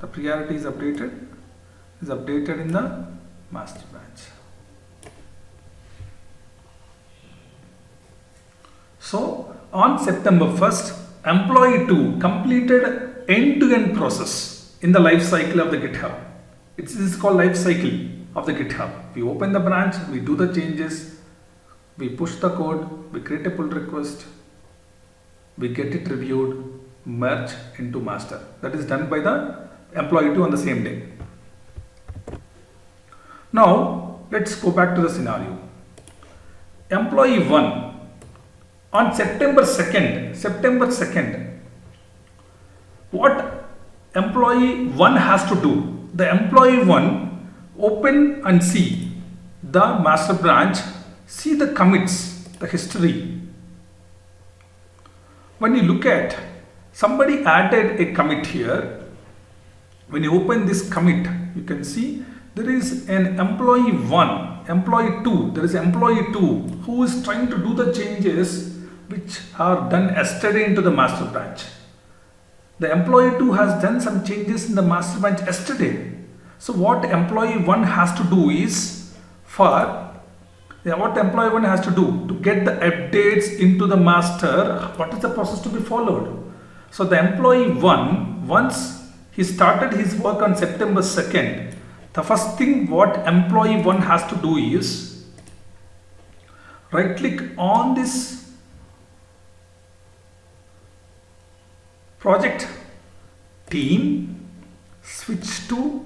priority is updated in the master branch. So on September 1st, employee 2 completed end-to-end process in the life cycle of the GitHub. This is called life cycle of the GitHub. We open the branch, we do the changes, we push the code, we create a pull request, we get it reviewed, merge into master. That is done by the employee 2 on the same day. Now let's go back to the scenario. Employee 1 on September 2nd, what employee 1 has to do? The employee 1 open and see the master branch, see the commits, the history. When you look at, somebody added a commit here. When you open this commit, you can see there is an employee 1, employee 2, there is employee 2 who is trying to do the changes which are done yesterday into the master branch. The employee 2 has done some changes in the master branch yesterday. So what employee 1 has to do is, what employee 1 has to do to get the updates into the master, what is the process to be followed? So the employee 1, once he started his work on September 2nd, the first thing what employee 1 has to do is right click on this project team, switch to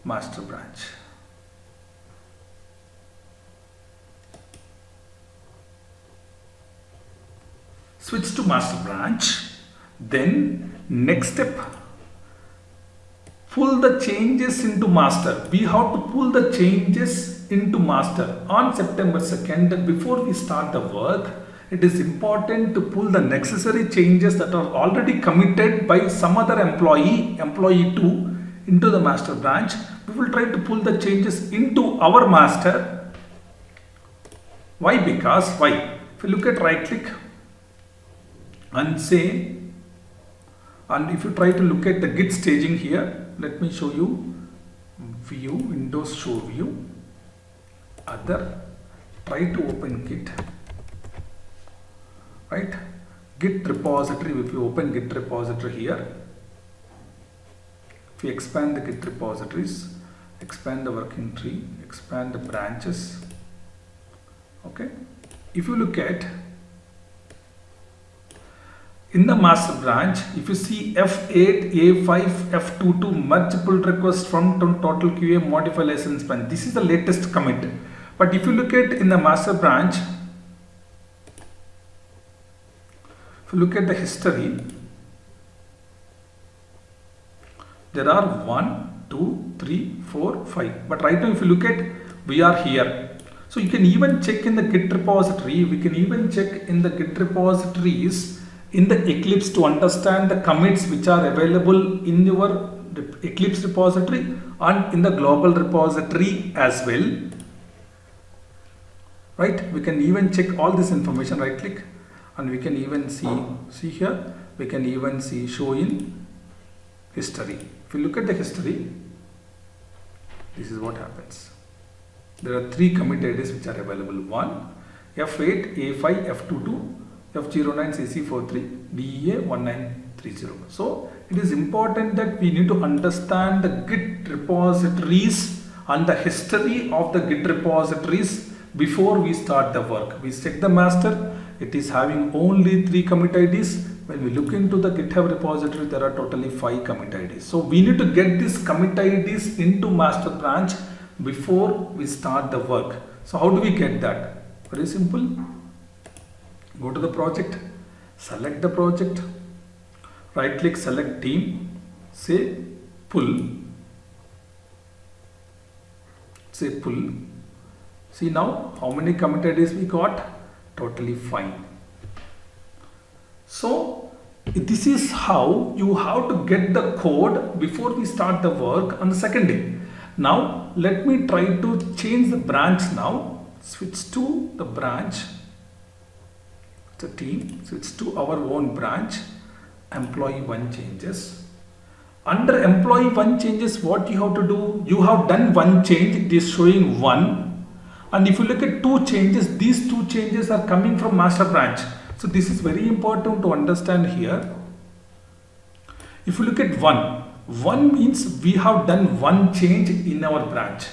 master branch. Switch to master branch. Then next step, pull the changes into master. We have to pull the changes into master on September 2nd. Before we start the work, it is important to pull the necessary changes that are already committed by some other employee 2 into the master branch. We will try to pull the changes into our master. Why? Because if you look at right click and say, and if you try to look at the Git staging here, let me show you view, Windows show view, other, try to open Git, right? Git repository. If you open Git repository here, if you expand the Git repositories, expand the working tree, expand the branches, okay? If you look at In the master branch, if you see F8, A5, F22 merge pull request from total QA modify license branch. This is the latest commit. But if you look at in the master branch, if you look at the history, there are 1, 2, 3, 4, 5. But right now if you look at, we are here. So you can even check in the Git repository. We can even check in the Git repositories in the Eclipse to understand the commits which are available in your Eclipse repository and in the global repository as well. Right? We can even check all this information, right click, and we can even see here, we can even see show in history. If you look at the history, this is what happens. There are 3 commit IDs which are available. 1, F8, A5, F22, F09, CC43, DEA 1930. So it is important that we need to understand the Git repositories and the history of the Git repositories before we start the work. We check the master, it is having only 3 commit IDs. When we look into the GitHub repository, there are totally 5 commit IDs. So we need to get these commit IDs into master branch before we start the work. So how do we get that? Very simple. Go to the project, select the project, right click, select team, say pull, See now how many commit IDs we got? Totally 5. So this is how you have to get the code before we start the work on the second day. Now let me try to change the branch now. Switch to the branch, the team, switch to our own branch, employee 1 changes. Under employee 1 changes, what you have to do? You have done 1 change, it is showing 1. And if you look at 2 changes, these 2 changes are coming from master branch. So this is very important to understand here. If you look at 1 means we have done 1 change in our branch.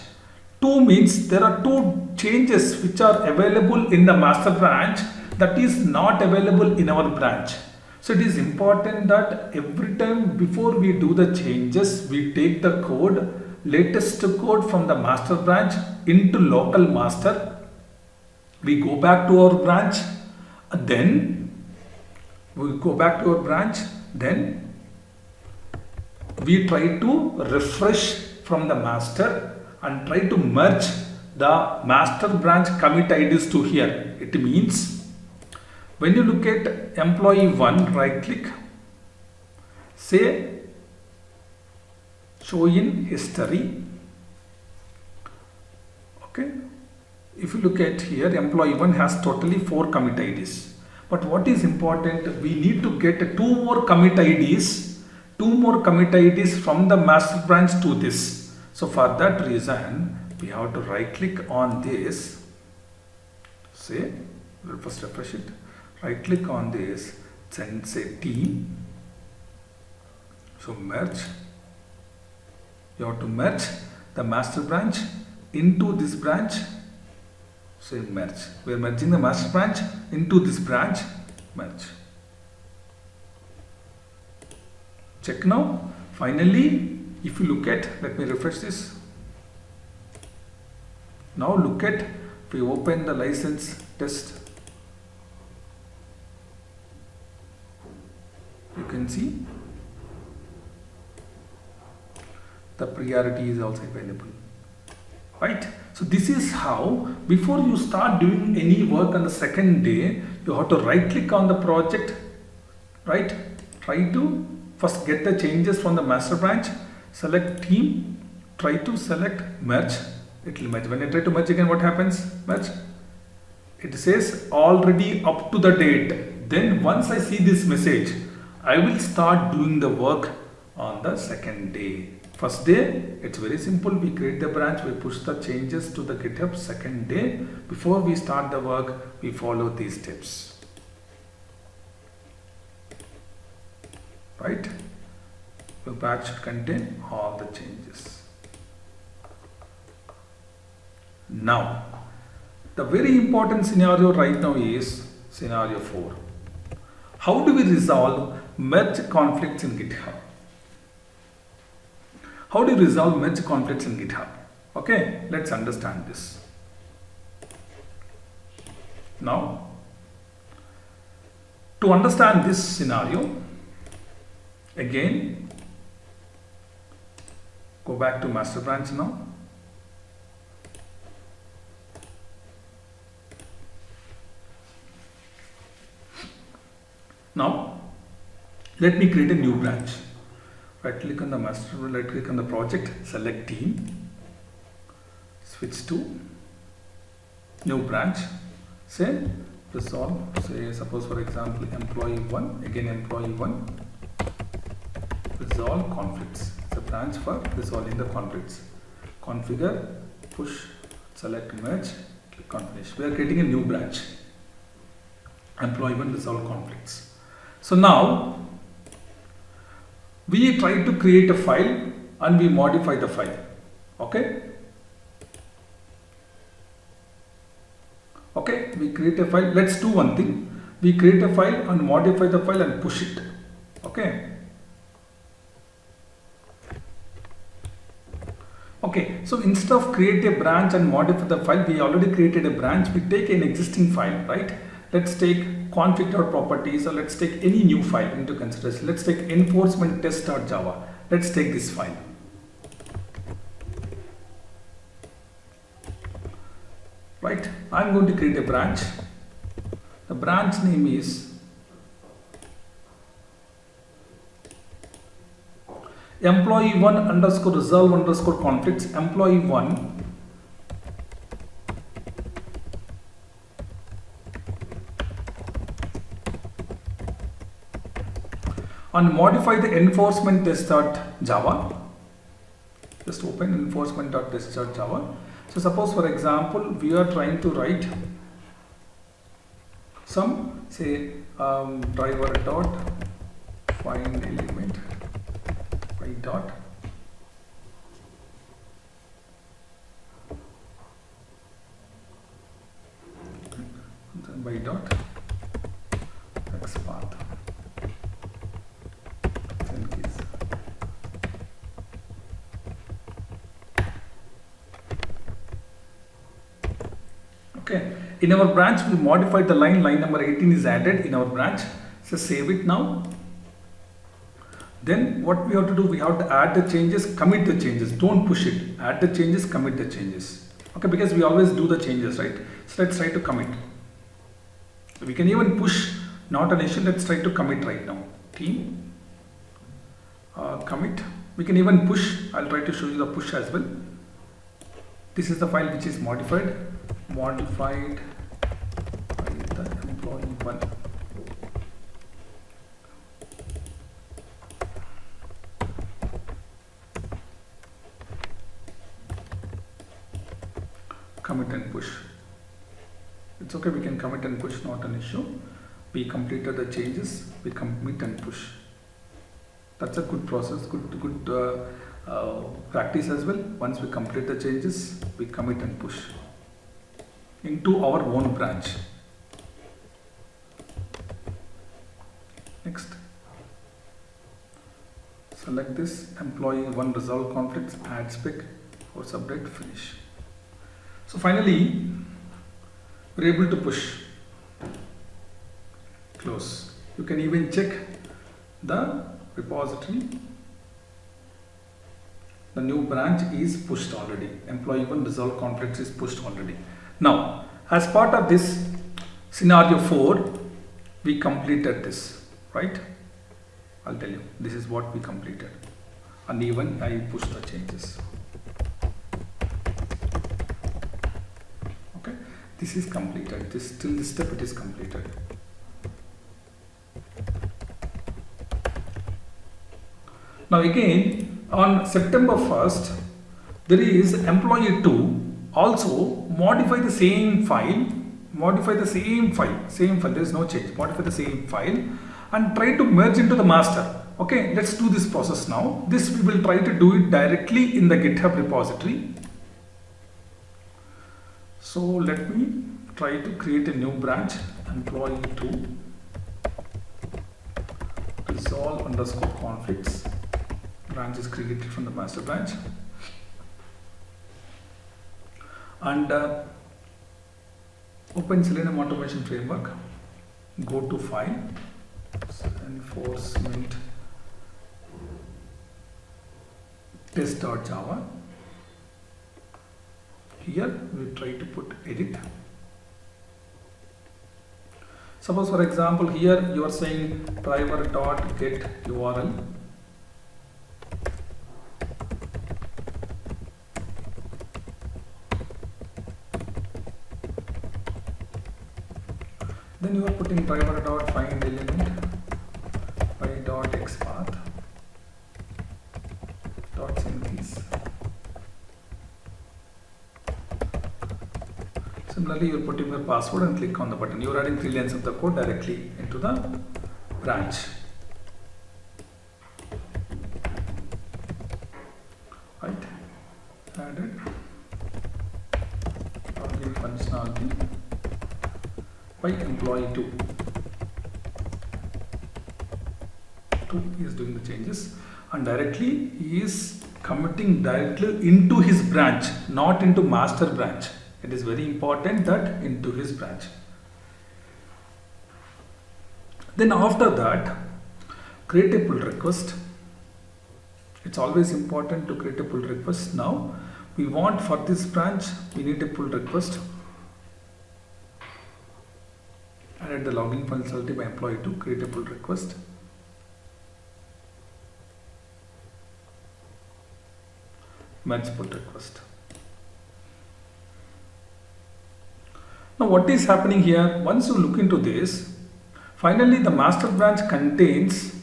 2 means there are 2 changes which are available in the master branch that is not available in our branch. So it is important that every time before we do the changes, we take the code, latest code from the master branch into local master. We go back to our branch, then we go back to our branch, then we try to refresh from the master and try to merge the master branch commit IDs to here. It means when you look at employee 1, right click, say show in history. Okay. If you look at here, employee 1 has totally 4 commit IDs. But what is important, we need to get 2 more commit IDs, from the master branch to this. So for that reason, we have to right click on this, say, we'll first refresh it, right click on this, then say team, so merge. You have to merge the master branch into this branch, say merge. We are merging the master branch into this branch, merge. Check now. Finally, if you look at, let me refresh this. Now look at, if we open the license test, you can see the priority is also available, right? So this is how, before you start doing any work on the second day, you have to right click on the project, right? Try to first get the changes from the master branch, select team, try to select merge, it will merge. When I try to merge again, what happens? Merge. It says already up to the date. Then once I see this message, I will start doing the work on the second day. First day, it's very simple. We create the branch, we push the changes to the GitHub. Second day, before we start the work, we follow these steps. Right? The batch should contain all the changes. Now, the very important scenario right now is scenario 4. How do we resolve merge conflicts in GitHub? How do you resolve merge conflicts in GitHub? Okay, let's understand this. Now, to understand this scenario, again, go back to master branch now. Now, let me create a new branch. Right click on the master, right click on the project, select team, switch to new branch, say resolve, say suppose for example employee 1, again employee 1, resolve conflicts. It's a branch for resolving the conflicts. Configure, push, select merge, click on finish. We are creating a new branch. Employee 1 resolve conflicts. So now we try to create a file and we modify the file. Okay? Okay, we create a file. Let's do one thing. We create a file and modify the file and push it. Okay? Okay, so instead of create a branch and modify the file, we already created a branch. We take an existing file, right? Let's take config.properties, or let's take any new file into consideration. Let's take enforcement test.java. Let's take this file. Right, I'm going to create a branch. The branch name is employee 1 underscore resolve underscore conflicts, employee 1 and modify the enforcement test.java. Just open enforcement.test.java. So suppose for example we are trying to write some, say driver dot find element by dot by dot xpath. Okay, in our branch we modified the line number 18 is added in our branch. So save it now. Then what we have to do, we have to add the changes, commit the changes, don't push it. Add the changes, commit the changes. Okay, because we always do the changes, right? So let's try to commit. We can even push, not an issue. Let's try to commit right now. Team, commit. We can even push. I'll try to show you the push as well. This is the file which is modified by the employee 1. Commit and push. It's okay, we can commit and push, not an issue. We completed the changes, we commit and push. That's a good process, good practice as well. Once we complete the changes, we commit and push into our own branch. Next, select this employee 1 resolve conflicts, add spec or subject, finish. So finally, we're able to push, close. You can even check the repository. The new branch is pushed already. Employee 1 resolve conflicts is pushed already. Now, as part of this scenario 4, we completed this, right? I'll tell you, this is what we completed. And even I pushed the changes. Okay, this is completed. Till this step it is completed. Now again, on September 1st, there is employee 2 also modify the same file, there is no change, modify the same file and try to merge into the master. Okay, let's do this process now. This we will try to do it directly in the GitHub repository. So let me try to create a new branch, employee 2. resolve underscore conflicts. Branch is created from the master branch. And open Selenium automation framework. Go to file, enforcement test.java. Here we try to put edit. Suppose for example here you are saying driver.get URL. Then you are putting driver.find element by.xpath .send keys. Similarly, you are putting your password and click on the button. You are adding 3 lines of the code directly into the branch. Right? Added login functionality by employee 2. 2 is doing the changes, and directly he is committing directly into his branch, not into master branch. It is very important that into his branch. Then after that, create a pull request. It's always important to create a pull request. Now we want for this branch, we need a pull request. Add the login functionality by employee to create a pull request. Match pull request. Now what is happening here? Once you look into this, finally the master branch contains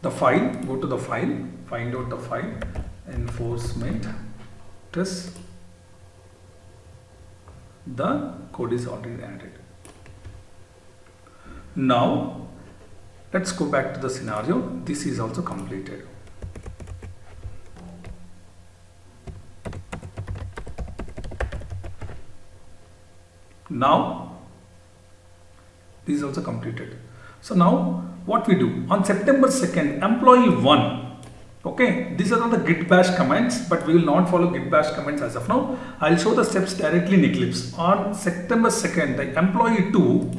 the file. Go to the file, find out the file, enforcement test. The code is already added. Now let's go back to the scenario. This is also completed. Now this is also completed. So now what we do on September 2nd, employee 1. Okay, these are all the git bash commands, but we will not follow git bash commands as of now. I'll show the steps directly in Eclipse. On September 2nd, the employee 2,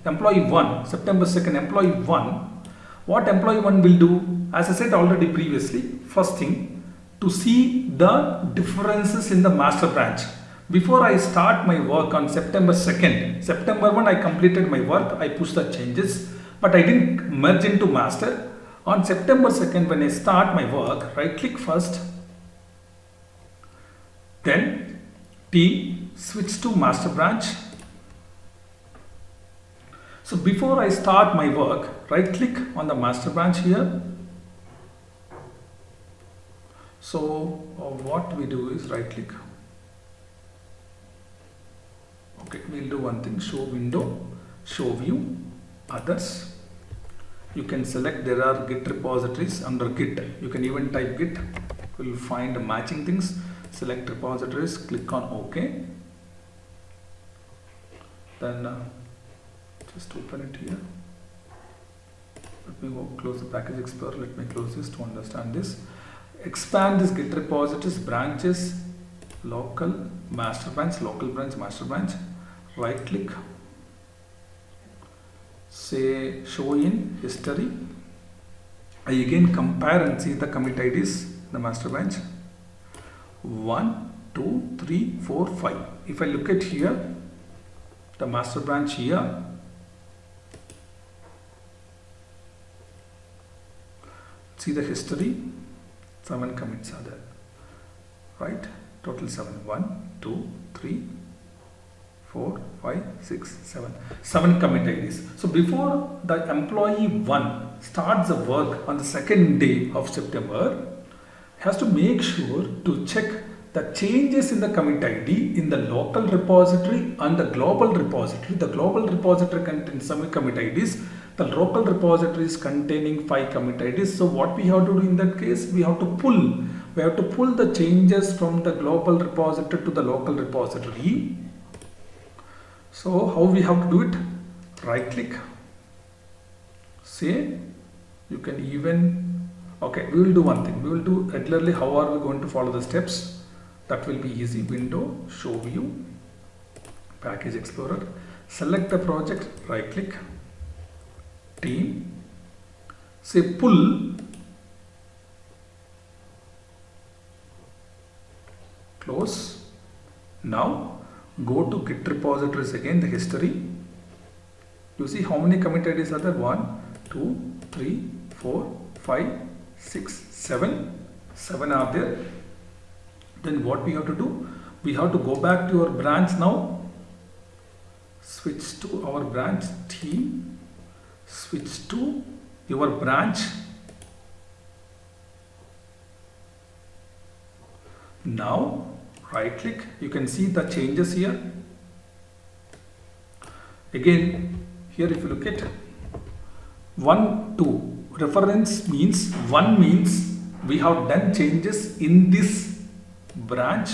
employee 1, September 2nd, employee 1. What employee 1 will do, as I said already previously, first thing, to see the differences in the master branch. Before I start my work on September 2nd, September 1 I completed my work, I pushed the changes, but I didn't merge into master. On September 2nd, when I start my work, right click first, then T, switch to master branch. So before I start my work, right click on the master branch here. So what we do is right click. Okay, we'll do one thing, show window, show view, others. You can select, there are Git repositories under Git. You can even type Git, you will find matching things. Select repositories, click on OK. Then just open it here. Let me go close the package explorer. Let me close this to understand this. Expand this Git repositories, branches, local, master branch, local branch, master branch. Right click, say show in history. I again compare and see the commit IDs in the master branch. 1, 2, 3, 4, 5. If I look at here, the master branch here, see the history, 7 commits are there, right? Total 7. 1, 2, 3, 4, 5, 6, 7. 7 commit IDs. So before the employee 1 starts the work on the second day of September, has to make sure to check the changes in the commit ID in the local repository and the global repository. The global repository contains some commit IDs. The local repository is containing 5 commit IDs. So what we have to do in that case, we have to pull the changes from the global repository to the local repository. So how we have to do it? Right click, say you can even, okay, we will do one thing. We will do regularly how are we going to follow the steps. That will be easy. Window, show view, package explorer, select the project, right click, team, say pull, close. Now go to Git repositories again, the history. You see how many commit IDs are there? 1, 2, 3, 4, 5, 6, 7. 7 are there. Then what we have to do? We have to go back to our branch now. Switch to our branch team. Switch to your branch. Now right click. You can see the changes here. Again, here if you look at 1, 2, reference means 1 means we have done changes in this branch,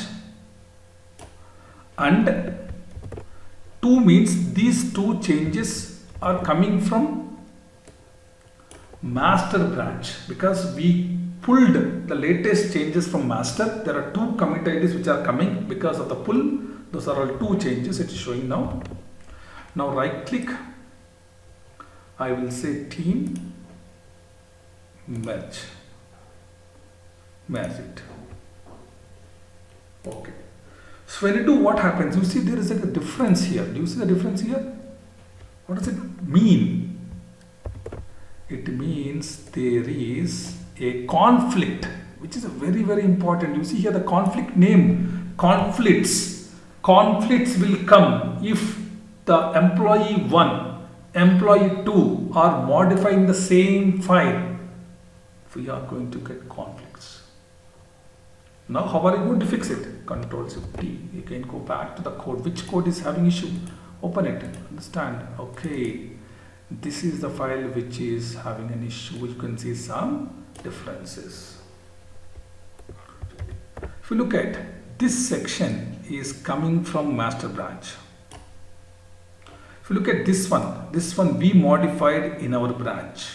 and 2 means these 2 changes are coming from master branch, because we pulled the latest changes from master. There are 2 commit IDs which are coming because of the pull. Those are all 2 changes it is showing now. Now right click, I will say team, merge it. Okay. So when you do, what happens? You see there is a difference here. Do you see the difference here? What does it mean? It means there is a conflict, which is a very, very important. You see here the conflict name, conflicts. Conflicts will come if the employee 1, employee 2 are modifying the same file. We are going to get conflicts. Now how are you going to fix it? Ctrl+T. You can go back to the code. Which code is having issue? Open it. Understand? Okay. This is the file which is having an issue. You can see some differences. If you look at this section is coming from master branch. If you look at this one we modified in our branch.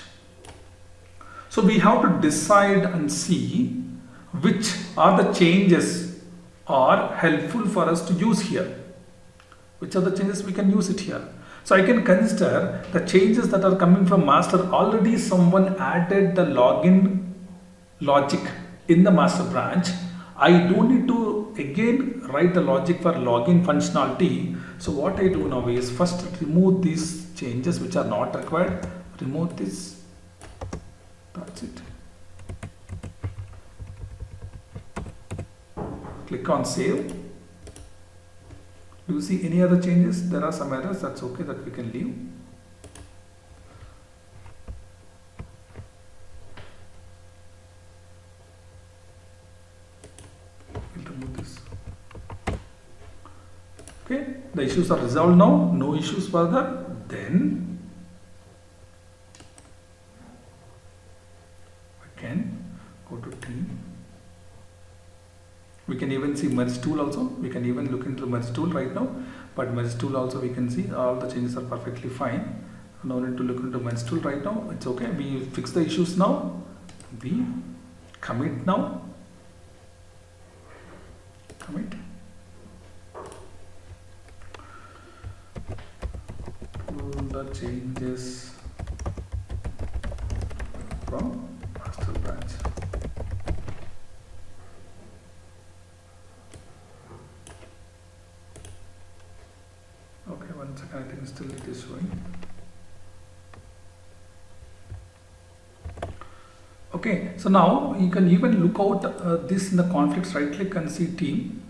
So we have to decide and see which are the changes are helpful for us to use here. Which are the changes we can use it here. So I can consider the changes that are coming from master. Already someone added the login logic in the master branch. I don't need to again write the logic for login functionality. So what I do now is first remove these changes which are not required. Remove this. That's it. Click on save. Do you see any other changes? There are some errors. That's okay, that we can leave. We'll remove this. Okay, the issues are resolved now. No issues further. Then again go to team. We can even see merge tool also. We can even look into the merge tool right now. But merge tool also we can see all the changes are perfectly fine. No need to look into merge tool right now. It's okay. We fix the issues now. We commit now. Commit. Pull the changes from master branch. Okay, 1 second, I think still it is showing. Okay, so now you can even look out this in the conflicts, right click and see team.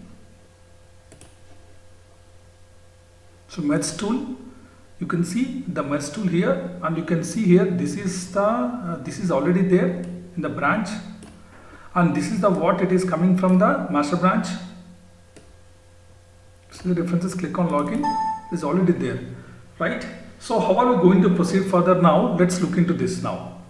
So merge tool, you can see the merge tool here, and you can see here this is the this is already there in the branch, and this is the what it is coming from the master branch. See the differences, click on login. Is already there, right? So how are we going to proceed further now? Let's look into this now.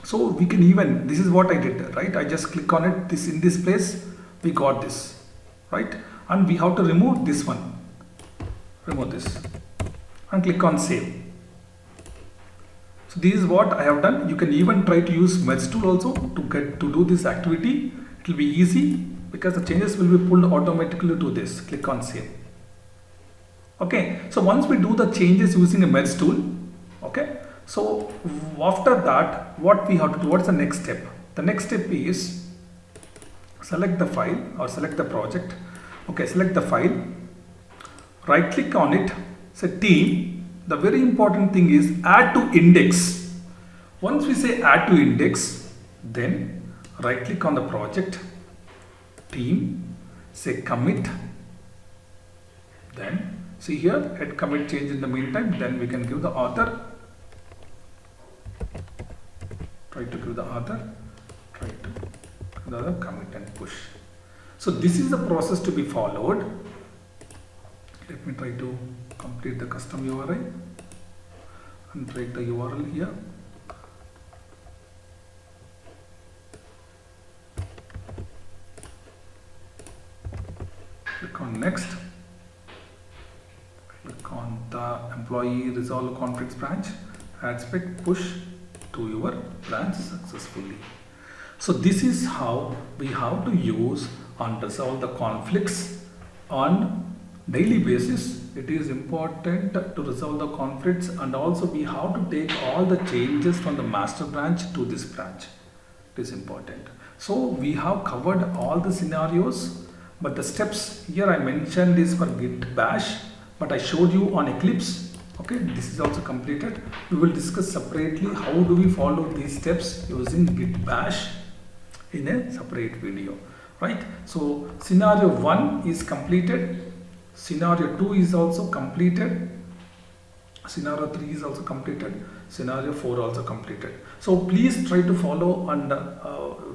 So we can even, this is what I did, right? I just click on it, this in this place, we got this, right? And we have to remove this one, remove this, and click on save. So this is what I have done. You can even try to use merge tool also to do this activity. It will be easy because the changes will be pulled automatically to this. Click on save. Okay, so once we do the changes using a merge tool, okay, so after that what we have to do, what's the next step? The next step is select the file or select the project. Okay, select the file, right click on it, say team. The very important thing is add to index. Once we say add to index, then right click on the project, team, say commit, then see here add commit change in the meantime, then we can give the author, try to give the author, try to give the other, commit and push. So this is the process to be followed. Let me try to complete the custom URI and write the URL here. Click on next. Click on the employee resolve conflicts branch, add spec, push to your branch successfully. So this is how we have to use and resolve the conflicts on daily basis. It is important to resolve the conflicts, and also we have to take all the changes from the master branch to this branch. It is important. So we have covered all the scenarios, but the steps here I mentioned is for Git bash, but I showed you on Eclipse. Okay, this is also completed. We will discuss separately how do we follow these steps using Git bash in a separate video, right? So scenario 1 is completed. Scenario 2 is also completed. Scenario 3 is also completed. Scenario 4 also completed. So please try to follow and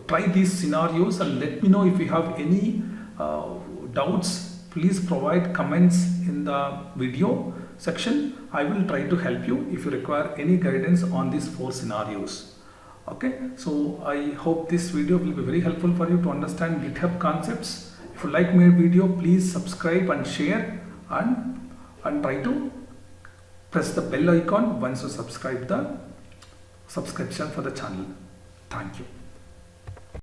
try these scenarios and let me know if you have any doubts. Please provide comments in the video section. I will try to help you if you require any guidance on these 4 scenarios. Okay, so I hope this video will be very helpful for you to understand GitHub concepts. If you like my video, please subscribe and share, and try to press the bell icon once you subscribe the subscription for the channel. Thank you.